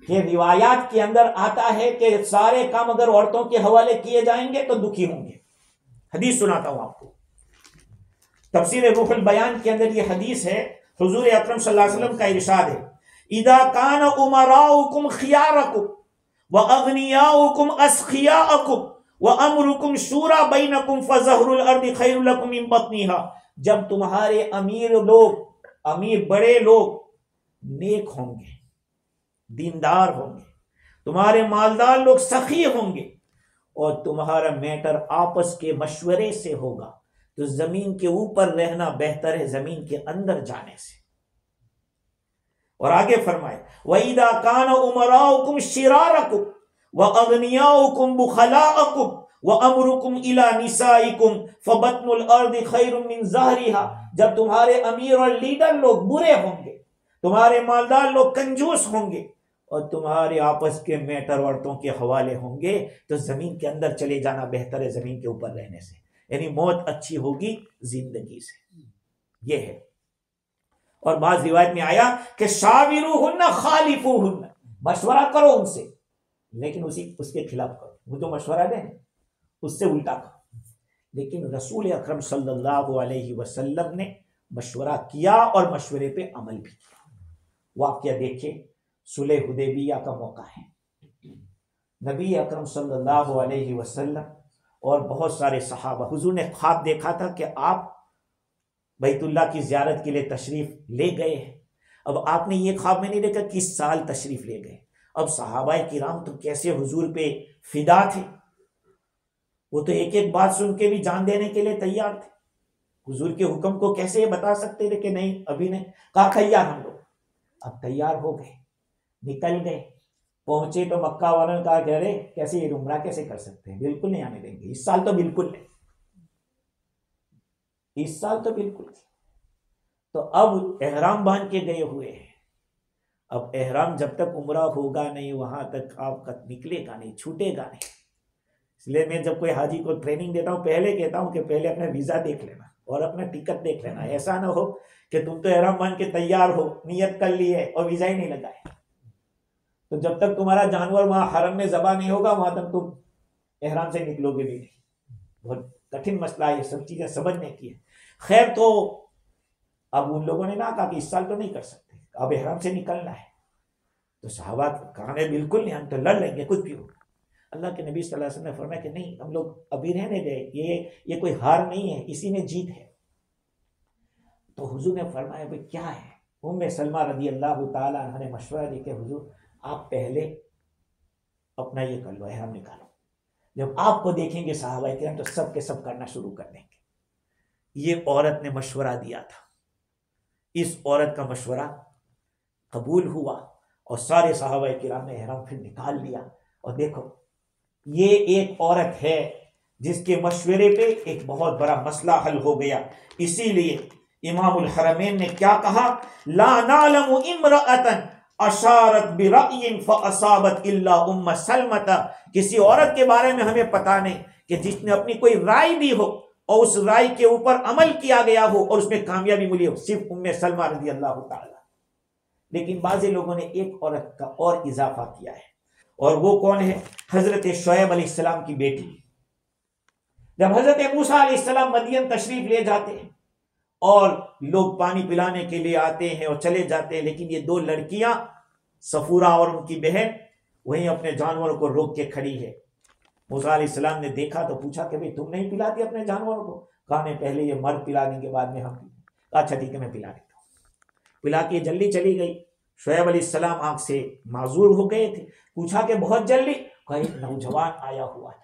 कि रिवायात के अंदर आता है कि सारे काम अगर औरतों के हवाले किए जाएंगे तो दुखी होंगे। हदीस सुनाता हूं आपको, तफसीर रूहुल बयान के अंदर यह हदीस है। हुजूर अकरम सल्लल्लाहु अलैहि वसल्लम का इरशाद है, इदा कान उमराउकुम खियारकुम व अगनियाउकुम अस्खियाअकुम व अमरुकुम शूरा बैनकुम फज़हरुल अर्दि खैरुल लकुम मिन बत्निहा। जब तुम्हारे अमीर लोग, अमीर बड़े लोग नेक होंगे, दीनदार होंगे, तुम्हारे मालदार लोग सखी होंगे, और तुम्हारा मैटर आपस के मशवरे से होगा, तो जमीन के ऊपर रहना बेहतर है जमीन के अंदर जाने से। और आगे फरमाए, वइदा कान उमराउकुम शिरारकुम व अगनियाउकुम बुखलाअकुम व अमरुकुम इला निसाइकुम फबत्नुल अर्दि खैरुम मिन ज़हरिहा। जब तुम्हारे अमीर और लीडर लोग बुरे होंगे, तुम्हारे मालदार लोग कंजूस होंगे, और तुम्हारे आपस के मैटर औरतों के हवाले होंगे, तो जमीन के अंदर चले जाना बेहतर है जमीन के ऊपर रहने से। यानी मौत अच्छी होगी जिंदगी से, ये है। और बाज़ रिवायत में आया कि शाविरुहुन्ना खालिफुहुन्ना, मशवरा करो उनसे, लेकिन उसके खिलाफ करो। वो जो मशवरा दें उससे उल्टा करो। लेकिन रसूल अकरम सल्लल्लाहु अलैहि वसल्लम ने मशवरा किया और मशवरे पे अमल भी किया। वाक़या देखिए, सुलह हुदैबिया का मौका है। नबी अकरम सल्लल्लाहु अलैहि वसल्लम और बहुत सारे सहाबा, हुजूर ने ख्वाब देखा था कि आप बैतुल्लाह की ज़ियारत के लिए तशरीफ ले गए हैं। अब आपने ये ख्वाब में नहीं देखा किस साल तशरीफ ले गए। अब सहाबाए किराम तो कैसे हुजूर पे फिदा थे, वो तो एक एक बात सुन के भी जान देने के लिए तैयार थे। हुजूर के हुक्म को कैसे बता सकते थे कि नहीं अभी नहीं। कहा खैयार हम लोग, अब तैयार हो गए, निकल गए, पहुंचे तो मक्का वालों ने कहा, कह रहे कैसे ये उम्रा कैसे कर सकते हैं, बिल्कुल नहीं आने देंगे, इस साल तो बिल्कुल नहीं, इस साल तो बिल्कुल नहीं। तो अब एहराम बांध के गए हुए हैं। अब एहराम जब तक उम्रा होगा नहीं, वहां तक आपका निकलेगा नहीं, छूटेगा नहीं। इसलिए मैं जब कोई हाजी को ट्रेनिंग देता हूँ, पहले कहता हूँ कि पहले अपना वीजा देख लेना और अपना टिकट देख लेना। ऐसा ना हो कि तुम तो एहराम बांध के तैयार हो, नियत कर ली है और वीजा ही नहीं लगाए, तो जब तक तुम्हारा जानवर वहां हरम में ज़बा नहीं होगा, वहां तक तुम एहराम से निकलोगे भी नहीं। बहुत कठिन मसला है, ये सब चीजें समझने की है। खैर, तो अब उन लोगों ने ना कहा कि इस साल तो नहीं कर सकते, अब एहराम से निकलना है। तो सहाबा कहा बिल्कुल नहीं, हम तो लड़ लेंगे कुछ भी हो। अल्लाह के नबी सल्लल्लाहु अलैहि वसल्लम ने फरमाया कि नहीं, हम लोग अभी रहने गए, ये कोई हार नहीं है, इसी में जीत है। तो हुजूर ने फरमाया भाई क्या है। उम्मे सलमा रज़ी अल्लाह ताला अन्हा ने मशवरा दिया कि हुजूर आप पहले अपना ये कर लो, एहराम निकालो, जब आपको देखेंगे सहाबाए किराम तो सब के सब करना शुरू कर देंगे। ये औरत ने मशवरा दिया था, इस औरत का मशवरा कबूल हुआ और सारे सहाबाए किराम ने एहराम फिर निकाल लिया। और देखो, ये एक औरत है जिसके मशवरे पे एक बहुत बड़ा मसला हल हो गया। इसीलिए इमामुल हरमैन ने क्या कहा, ला नालमु इम्रअतन अशारत बिरअयिन फअसाबत इल्ला उम्म सलमता। किसी औरत के बारे में हमें पता नहीं कि जिसने अपनी कोई राय दी हो और उस राय के ऊपर अमल किया गया हो और उसमें कामयाबी मिली हो, सिर्फ उम्मे सलमा रज़ी अल्लाह ताला। लेकिन बाज़ी लोगों ने एक औरत का और इजाफा किया है, और वो कौन है? हजरत शुएब अलैहिस्सलाम की बेटी। जब हजरत मूसा अलैहिस्सलाम मदियन तशरीफ ले जाते हैं और लोग पानी पिलाने के लिए आते हैं और चले जाते हैं, लेकिन ये दो लड़कियां सफूरा और उनकी बहन वहीं अपने जानवरों को रोक के खड़ी है। मूसा अलैहिस्सलाम ने देखा तो पूछा कि भाई तुम नहीं पिलाती अपने जानवरों को? कहा मैं पहले ये मर्द पिलाने के बाद में हम पी। अच्छा ठीक है, मैं पिला देता हूँ। पिला के जल्दी चली गई। शुएब अलैहिस्सलाम आंख से माजूर हो गए थे। पूछा कि बहुत जल्दी? कहा एक नौजवान आया हुआ था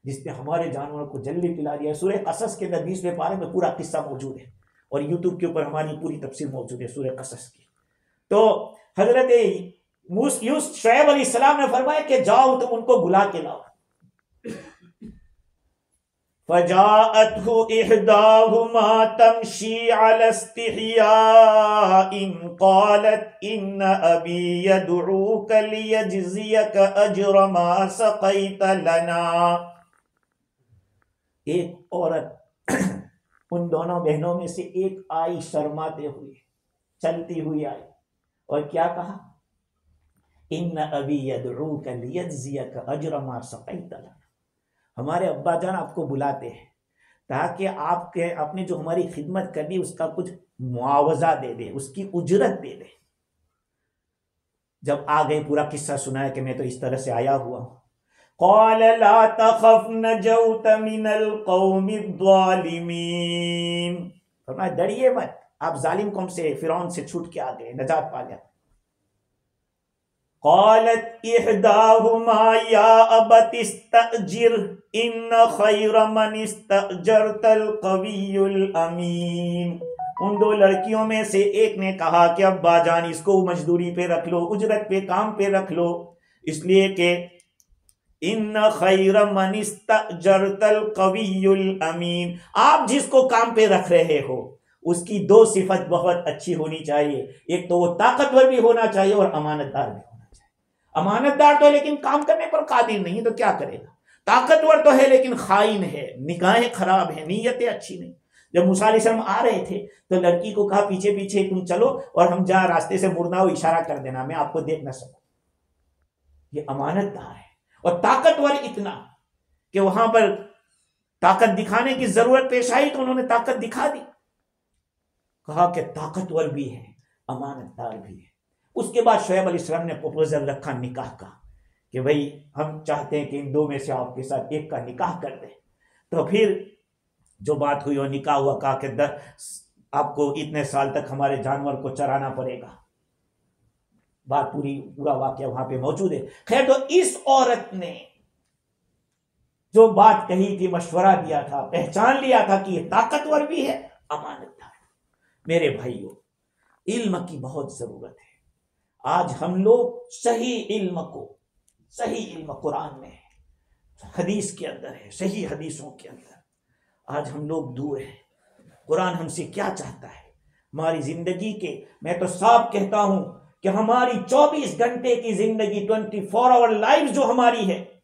जिसने हमारे जानवरों को जल्दी पिला दिया। सूरह कसस के अंदर 20वें पारे में पूरा किस्सा मौजूद है, और यूट्यूब के ऊपर हमारी पूरी तफसीर मौजूद है सूरह कसस की। तो हजरत शुएब अलैहिस्सलाम ने फरमाया कि जाओ तुम उनको बुला के लाओ। फजाअतहु इहदाहुमा तमशी अला इस्तिहयाइन क़ालत इन्न अबी यदऊका लियजज़ियका अज्र मा सक़ैत लना। एक औरत उन दोनों बहनों में से एक आई, शर्माते हुए चलती हुई आई, और क्या कहा? इन्न अबी यदऊका लियजज़ियका अज्र मा सक़ैत लना। हमारे अब्बा जान आपको बुलाते हैं ताकि आपके आपने जो हमारी खिदमत करनी उसका कुछ मुआवजा दे दे, उसकी उजरत दे दे। जब आ गए पूरा किस्सा सुनाया कि मैं तो इस तरह से आया हुआ हूं। क़ाल ला तख़फ़ नजौत मिनल क़ौमिज़ ज़ालिमीन। फरमाया डरिए मत, आप जालिम कौम से, फिरौन से छूट के आ गए, नजात पा लिया। क़ालत इहदाहुमा या अबत इस्तअजिर इन्न खैर मन इस्तअजरतल क़वियुल अमीन। उन दो लड़कियों में से एक ने कहा कि अब्बा जान इसको मजदूरी पे रख लो, उजरत पे, काम पे रख लो, इसलिए कि इन्न खैर मन इस्तअजरतल क़वियुल अमीन, आप जिसको काम पे रख रहे हो उसकी दो सिफत बहुत अच्छी होनी चाहिए। एक तो वो ताकतवर भी होना चाहिए और अमानतदार भी। अमानतदार तो लेकिन काम करने पर कादिर नहीं, तो क्या करेगा? ताकतवर तो है लेकिन खाइन है, निगाहें खराब है, नीयतें अच्छी नहीं। जब मूसा अलैहिस्सलाम आ रहे थे तो लड़की को कहा पीछे पीछे तुम चलो, और हम जहां रास्ते से मुड़ना हो इशारा कर देना, मैं आपको देख ना सकूं। ये अमानतदार है। और ताकतवर इतना कि वहां पर ताकत दिखाने की जरूरत पेश आई तो उन्होंने ताकत दिखा दी। कहा कि ताकतवर भी है, अमानतदार भी है। उसके बाद शुएब अलैहिस्सलाम ने प्रपोजल रखा निकाह का कि भाई हम चाहते हैं कि इन दो में से आपके साथ एक का निकाह कर दें। तो फिर जो बात हुई और निकाह हुआ। कहा कि आपको इतने साल तक हमारे जानवर को चराना पड़ेगा। बात पूरा वाकया वहां पे मौजूद है। खैर, तो इस औरत ने जो बात कही थी, मशवरा दिया था, पहचान लिया था कि ये ताकतवर भी है, अमानतदार। मेरे भाइयों, इल्म की बहुत जरूरत है। आज हम लोग सही इल्म कुरान में है, हदीस के अंदर है, सही हदीसों के अंदर आज हम लोग दूर हैं। कुरान हमसे क्या चाहता है हमारी जिंदगी के? मैं तो साफ कहता हूं कि हमारी 24 घंटे की जिंदगी, 24 आवर लाइफ जो हमारी है,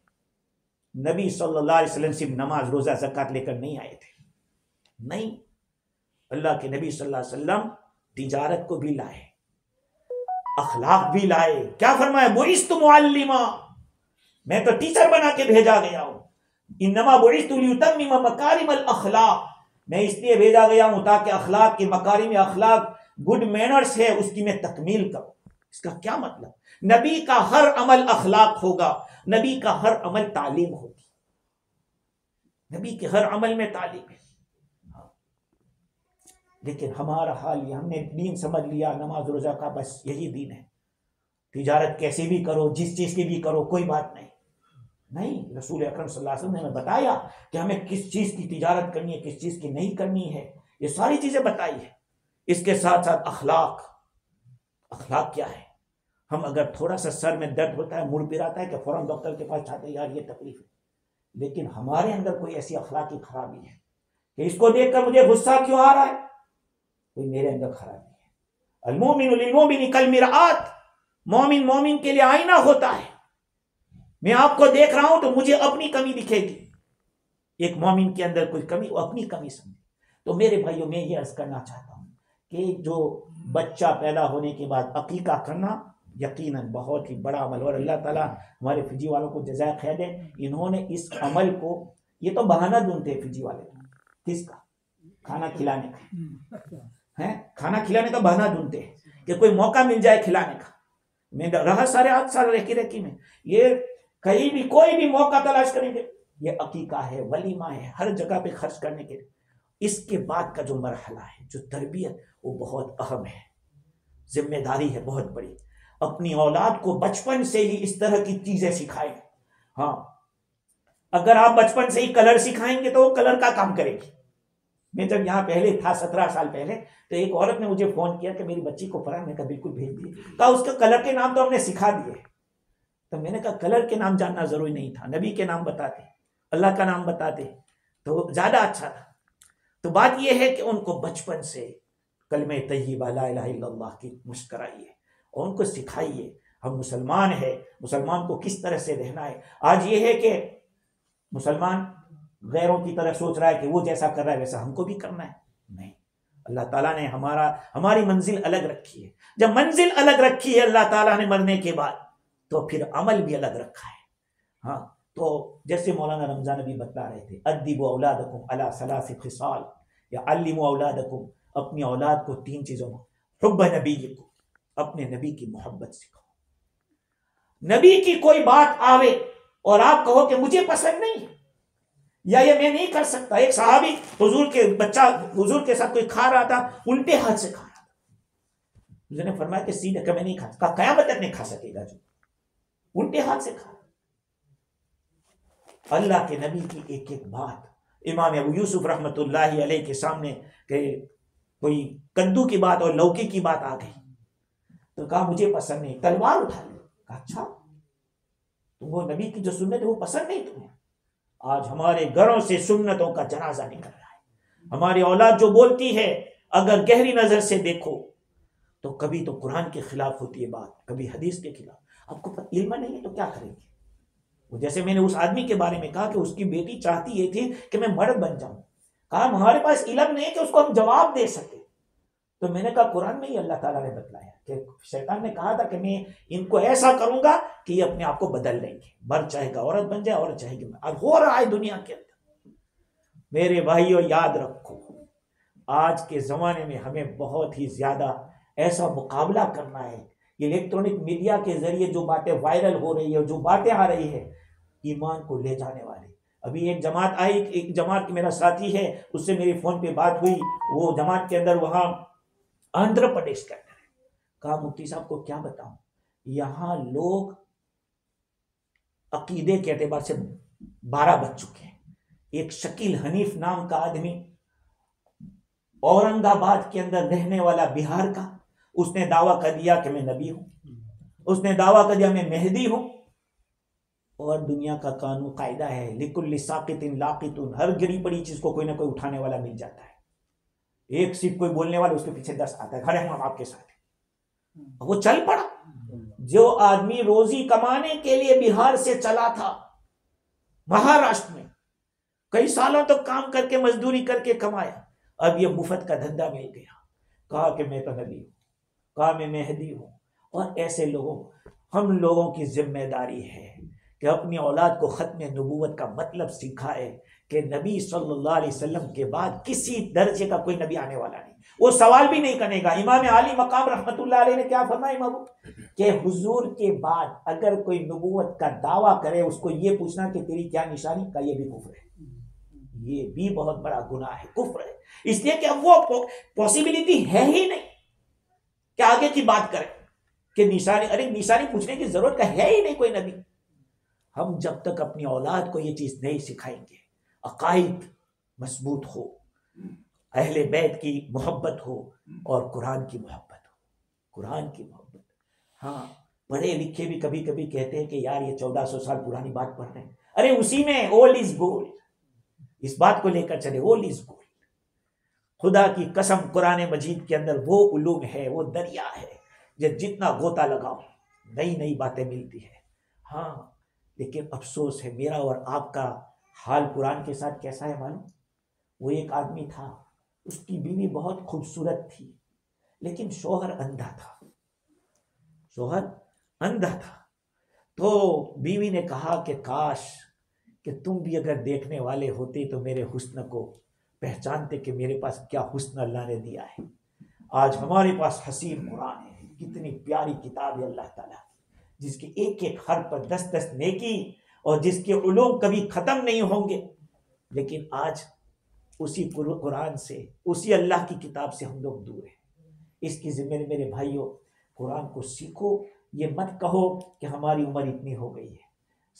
नबी सल्लल्लाहु अलैहि वसल्लम सिर्फ नमाज रोजा ज़कात लेकर नहीं आए थे। नहीं, अल्लाह के नबी सल्लल्लाहु अलैहि वसल्लम तिजारत को भी लाए, अखलाक भी लाए। क्या फरमाया? बुइस्तु मुअल्लिमा, मैं तो टीचर बना के भेजा गया हूं। इन्नमा बुइस्तु लियुतम्मिमा मकारिमल अखलाक, मैं इसलिए भेजा गया हूं ताकि अखलाक के मकारिम अखलाक, गुड मैनर्स है, उसकी मैं तकमील करूं। इसका क्या मतलब? नबी का हर अमल अखलाक होगा, नबी का हर अमल तालीम होगी, नबी के हर अमल में तालीम है। लेकिन हमारा हाल ये, हमने दीन समझ लिया नमाज रोजा का, बस यही दीन है। तिजारत कैसे भी करो, जिस चीज की भी करो, कोई बात नहीं। नहीं, रसूल अकरम सल्लल्लाहु अलैहि वसल्लम ने बताया कि हमें किस चीज की तिजारत करनी है, किस चीज की नहीं करनी है, ये सारी चीजें बताई है। इसके साथ साथ अखलाक क्या है? हम अगर थोड़ा सा सर में दर्द होता है, मुड़ पिराता है कि फौरन डॉक्टर के पास जाते हैं, यार ये तकलीफ है। लेकिन हमारे अंदर कोई ऐसी अखलाकी खराबी है कि इसको देखकर मुझे गुस्सा क्यों आ रहा है, कोई मेरे अंदर खराबी है। अल-मोमिनु लिल-मोमिनि कल मिरआत, मोमिन के लिए आईना होता है। मैं आपको देख रहा हूं तो मुझे अपनी कमी दिखेगी। एक मोमिन के अंदर कोई कमी, वो अपनी कमी समझे। तो मेरे भाइयों, मैं ये अर्ज करना चाहता हूं कि जो बच्चा पैदा होने के बाद अकीका करना यकीनन बहुत ही बड़ा अमल, और अल्लाह ताला हमारे फिजी वालों को जज़ाए खैर दे। इन्होंने इस अमल को, ये तो बहाना ढूंढते हैं फिजी वाले, किसका? खाना खिलाने का है, खाना खिलाने का बहाना ढूंढते हैं कि कोई मौका मिल जाए खिलाने का। मैं रहा सारे 8 साल रेकी में, ये कहीं भी कोई भी मौका तलाश करेंगे, ये अकीका है, वलीमा है, हर जगह पे खर्च करने के लिए। इसके बाद का जो मरहला है, जो तरबियत, वो बहुत अहम है, जिम्मेदारी है बहुत बड़ी। अपनी औलाद को बचपन से ही इस तरह की चीजें सिखाएं। हाँ, अगर आप बचपन से ही कलर सिखाएंगे तो वो कलर का काम करेगी। मैं जब यहाँ पहले था 17 साल पहले, तो एक औरत ने मुझे फोन किया कि मेरी बच्ची को पढ़ा। मैंने कहा बिल्कुल भेज दिए। कहा उसके कलर के नाम तो हमने सिखा दिए। तो मैंने कहा कलर के नाम जानना जरूरी नहीं था, नबी के नाम बताते, अल्लाह का नाम बताते तो ज्यादा अच्छा था। तो बात यह है कि उनको बचपन से कलमे तय्यबा ला इलाहा इल्लल्लाह की मशक कराइए और उनको सिखाइए हम मुसलमान है, मुसलमान को किस तरह से रहना है। आज ये है कि मुसलमान गैरों की तरह सोच रहा है कि वो जैसा कर रहा है वैसा हमको भी करना है। नहीं, अल्लाह ताला ने हमारी मंजिल अलग रखी है। जब मंजिल अलग रखी है अल्लाह ताला ने मरने के बाद, तो फिर अमल भी अलग रखा है। हाँ, तो जैसे मौलाना रमजान अभी बता रहे थे, अद्दिबु औलादकुम अला सलासी खिसाल, या अल्लिमु औलादकुम, अपनी औलाद को 3 चीजों में, हुब्ब नबीयिकुम, अपने नबी की मोहब्बत सिखाओ। नबी की कोई बात आवे और आप कहो कि मुझे पसंद नहीं या ये मैं नहीं कर सकता। एक सहाबी हुजूर के साथ कोई खा रहा था, उल्टे हाथ से खा रहा था। उसने फरमाया कि सीधे मैं नहीं खा सकता। कयामत तक नहीं खा सकेगा जो उल्टे हाथ से खा। अल्लाह के नबी की एक एक बात, इमाम अबू यूसुफ रहमतुल्लाहि अलैहि के सामने के कोई कद्दू की बात और लौकी की बात आ गई, तो कहा मुझे पसंद नहीं, तलवार उठा ली। कहा अच्छा, तुम वो नबी की जो सुन्नत है वो पसंद नहीं तुम्हें। आज हमारे घरों से सुन्नतों का जनाजा निकल रहा है। हमारी औलाद जो बोलती है, अगर गहरी नजर से देखो तो कभी तो कुरान के खिलाफ होती है बात, कभी हदीस के खिलाफ। आपको इल्म नहीं है तो क्या करेंगे? जैसे मैंने उस आदमी के बारे में कहा कि उसकी बेटी चाहती ये थी कि मैं मर्द बन जाऊं। कहा हमारे पास इल्म नहीं है कि उसको हम जवाब दे सके। तो मैंने कहा कुरान में ही अल्लाह ताला ने बतलाया कि शैतान ने कहा था कि मैं इनको ऐसा करूंगा कि ये अपने आप को बदल लेंगे, मर्द चाहेगा औरत बन जाए, औरत चाहेगी। अब हो रहा है दुनिया के अंदर। मेरे भाइयों याद रखो, आज के जमाने में हमें बहुत ही ज्यादा ऐसा मुकाबला करना है। इलेक्ट्रॉनिक मीडिया के जरिए जो बातें वायरल हो रही है, जो बातें आ रही है, ईमान को ले जाने वाली। अभी एक जमात आई, एक जमात मेरा साथी है, उससे मेरी फोन पे बात हुई। वो जमात के अंदर वहां आंध्र प्रदेश के अंदर है। कहा मुफ्ती साहब को क्या बताऊं, यहां लोग अकीदे के एतबार से 12 बज चुके हैं। एक शकील हनीफ नाम का आदमी, औरंगाबाद के अंदर रहने वाला, बिहार का, उसने दावा कर दिया कि मैं नबी हूं। उसने दावा कर दिया मैं मेहदी हूं। और दुनिया का कानून कायदा है, लिकुल्लि साकितिन लाकितुन, हर गिरी पड़ी चीज को कोई ना कोई उठाने वाला मिल जाता है। एक सिर्फ कोई बोलने वाला, उसके पीछे 10 आता है, खड़े हम आपके साथ। वो चल पड़ा। जो आदमी रोजी कमाने के लिए बिहार से चला था महाराष्ट्र में, कई सालों तक काम करके मजदूरी करके कमाया, अब ये मुफ्त का धंधा मिल गया। कहा कि मैं तो नबी हूं, कहा मैं मेहदी हूं। और ऐसे लोगों, हम लोगों की जिम्मेदारी है कि अपनी औलाद को खत्म नबूवत का मतलब सिखाए कि नबी सल्लल्लाहु अलैहि वसल्लम के बाद किसी दर्जे का कोई नबी आने वाला नहीं। वो सवाल भी नहीं करेगा। इमाम आली मकाम रहमतुल्लाह अलैहि ने क्या फरमाया बाबू, कि हुजूर के बाद अगर कोई नबूवत का दावा करे, उसको ये पूछना कि तेरी क्या निशानी, का ये भी कुफ्र है, ये भी बहुत बड़ा गुनाह है, कुफ्र है। इसलिए कि अब वो पॉसिबिलिटी है ही नहीं कि आगे की बात करें कि निशानी, अरे निशानी पूछने की जरूरत का है ही नहीं कोई नबी। हम जब तक अपनी औलाद को ये चीज नहीं सिखाएंगे, अकाइद मजबूत हो, अहले बैत की मोहब्बत हो और कुरान की मोहब्बत हो, कुरान की मोहब्बत। हाँ, पढ़े लिखे भी कभी कभी कहते हैं कि यार ये 1400 साल पुरानी बात पढ़ रहे हैं। अरे उसी में ओल्ड इज गोल्ड, इस बात को लेकर चले, ओल्ड इज गोल्ड। खुदा की कसम, कुरान मजीद के अंदर वो उलूम है, वो दरिया है, जितना गोता लगाओ नई नई बातें मिलती है। हाँ, लेकिन अफसोस है, मेरा और आपका हाल कुरान के साथ कैसा है मालूम? वो एक आदमी था, उसकी बीवी बहुत खूबसूरत थी, लेकिन शौहर अंधा था, शौहर अंधा था। तो बीवी ने कहा कि काश कि तुम भी अगर देखने वाले होते तो मेरे हुस्न को पहचानते कि मेरे पास क्या हुस्न अल्लाह ने दिया है। आज हमारे पास हसीन कुरान है, कितनी प्यारी किताब है अल्लाह ताला, जिसके एक एक हर्फ पर 10-10 नेकी और जिसके उलूम कभी खत्म नहीं होंगे। लेकिन आज उसी कुरान से, उसी अल्लाह की किताब से हम लोग दूर हैं। इसकी जिम्मे मेरे भाइयों, कुरान को सीखो। ये मत कहो कि हमारी उम्र इतनी हो गई है।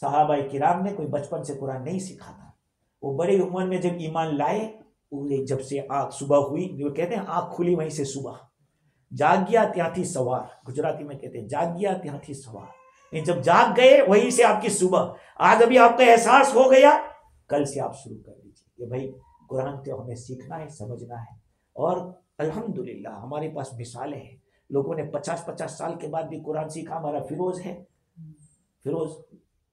सहाबा किराम ने कोई बचपन से कुरान नहीं सीखा था। वो बड़ी उम्र में जब ईमान लाए, जब से आँख सुबह हुई, जो कहते हैं आँख खुली वहीं से सुबह, जागिया त्याथी सवार, गुजराती में कहते हैं जागिया त्याथी सवार। जब जाग गए वहीं से आपकी सुबह। आज अभी आपका एहसास हो गया, कल से आप शुरू कर दीजिए कि भाई कुरान तो हमें सीखना है, समझना है। और अल्हम्दुलिल्लाह हमारे पास मिसालें हैं, लोगों ने 50-50 साल के बाद भी कुरान सीखा। हमारा फिरोज है, फिरोज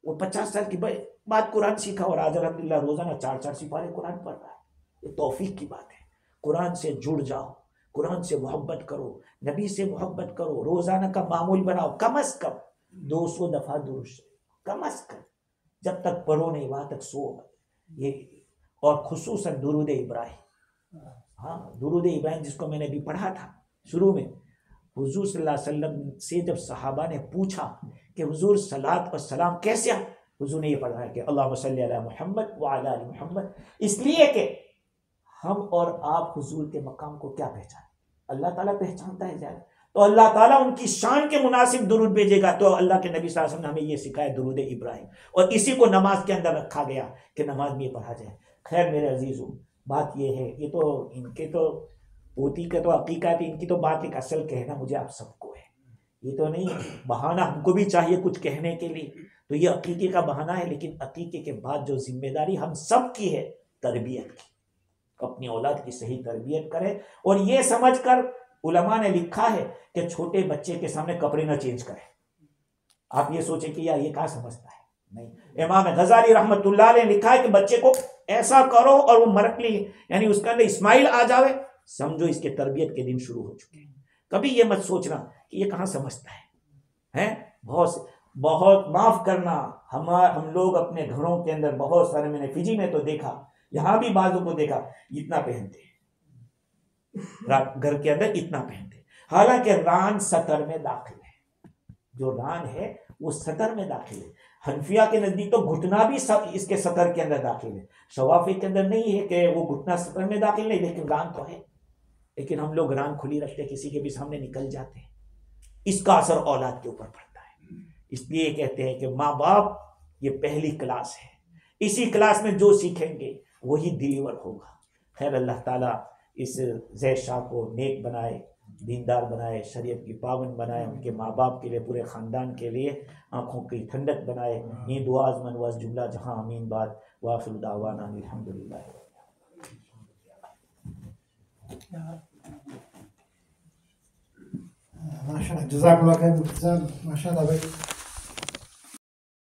वो 50 साल की बाद कुरान सीखा और आज अल्हम्दुलिल्लाह रोजाना 4-4 सिपारे कुरान पढ़ रहा है। ये तौफीक की बात है। कुरान से जुड़ जाओ, कुरान से मोहब्बत करो, नबी से मोहब्बत करो, रोजाना का मामूल बनाओ। कम अज कम 200 दफा दुरूद, कम अज कम, जब तक पढ़ो नहीं वहां तक सो ये। और खुसूसन दुरूद इब्राहिम, हाँ दुरूद इब्राहिम जिसको मैंने भी पढ़ा था शुरू में। हुजूर सल्लल्लाहु अलैहि वसल्लम से जब सहाबा ने पूछा कि हुजूर सलात और सलाम कैसे, हुजूर ने ये पढ़ा है कि अल्लाहुम्मा सल्ली अला मुहम्मद व अला आलि मुहम्मद, इसलिए कि हम और आप हुजूर के मकाम को क्या पहचाने, अल्लाह ताला पहचानता है ज़्यादा, तो अल्लाह ताला उनकी शान के मुनासिब दुरूद भेजेगा। तो अल्लाह के नबी सल्लल्लाहु अलैहि वसल्लम ने हमें ये सिखाया दुरूद इब्राहिम, और इसी को नमाज के अंदर रखा गया कि नमाज में पढ़ा जाए। खैर मेरे अजीजों, बात ये है, ये तो इनके तो पोती का तो हकीकत, इनकी तो बात एक असल कहना मुझे आप सबको है, ये तो नहीं बहाना। हमको भी चाहिए कुछ कहने के लिए, तो ये अकीके का बहाना है। लेकिन अकीके के बाद जो जिम्मेदारी हम सब की है तरबियत की, अपनी औलाद की सही तरबियत करें। और ये समझकर उलमा ने लिखा है कि छोटे बच्चे के सामने कपड़े ना चेंज करें। आप ये सोचें कि यार ये क्या समझता है, नहीं। इमाम गजाली रहमतुल्लाह अलैह ने लिखा है कि बच्चे को ऐसा करो और वो मरकली यानी उसके अंदर इस्माइल आ जावे, समझो इसके तरबियत के दिन शुरू हो चुके हैं। कभी ये मत सोचना कि ये कहाँ समझता है। बहुत बहुत माफ करना, हम लोग अपने घरों के अंदर बहुत सारे, मैंने फिजी में तो देखा, यहां भी बाजू को देखा, इतना पहनते हैं, घर के अंदर इतना पहनते हैं। हालांकि रान सतर में दाखिल है, जो रान है वो सतर में दाखिल है। हनफिया के नजदीक तो घुटना भी इसके सतर के अंदर दाखिल है। शवाफी के अंदर नहीं है कि वो घुटना सतर में दाखिल नहीं, लेकिन रान तो है। लेकिन हम लोग रान खुली रखते, किसी के भी सामने निकल जाते हैं। इसका असर औलाद के ऊपर पड़ता है। इसलिए कहते हैं कि माँ बाप ये पहली क्लास है, इसी क्लास में जो सीखेंगे वही डिलीवर होगा। खैर अल्लाह ताला इस जैद शाह को नेक बनाए, दीनदार बनाए, शरीयत की पाबंद बनाए, उनके माँ बाप के लिए, पूरे ख़ानदान के लिए आँखों की ठंडक बनाए। ये दुआ अज़मन वाज जुमला जहाँ अमीन बाद वाखिर दावाना अल्हम्दुलिल्लाह।
माशाअल्लाह, जज़ाकल्लाह खैर, माशाअल्लाह भाई।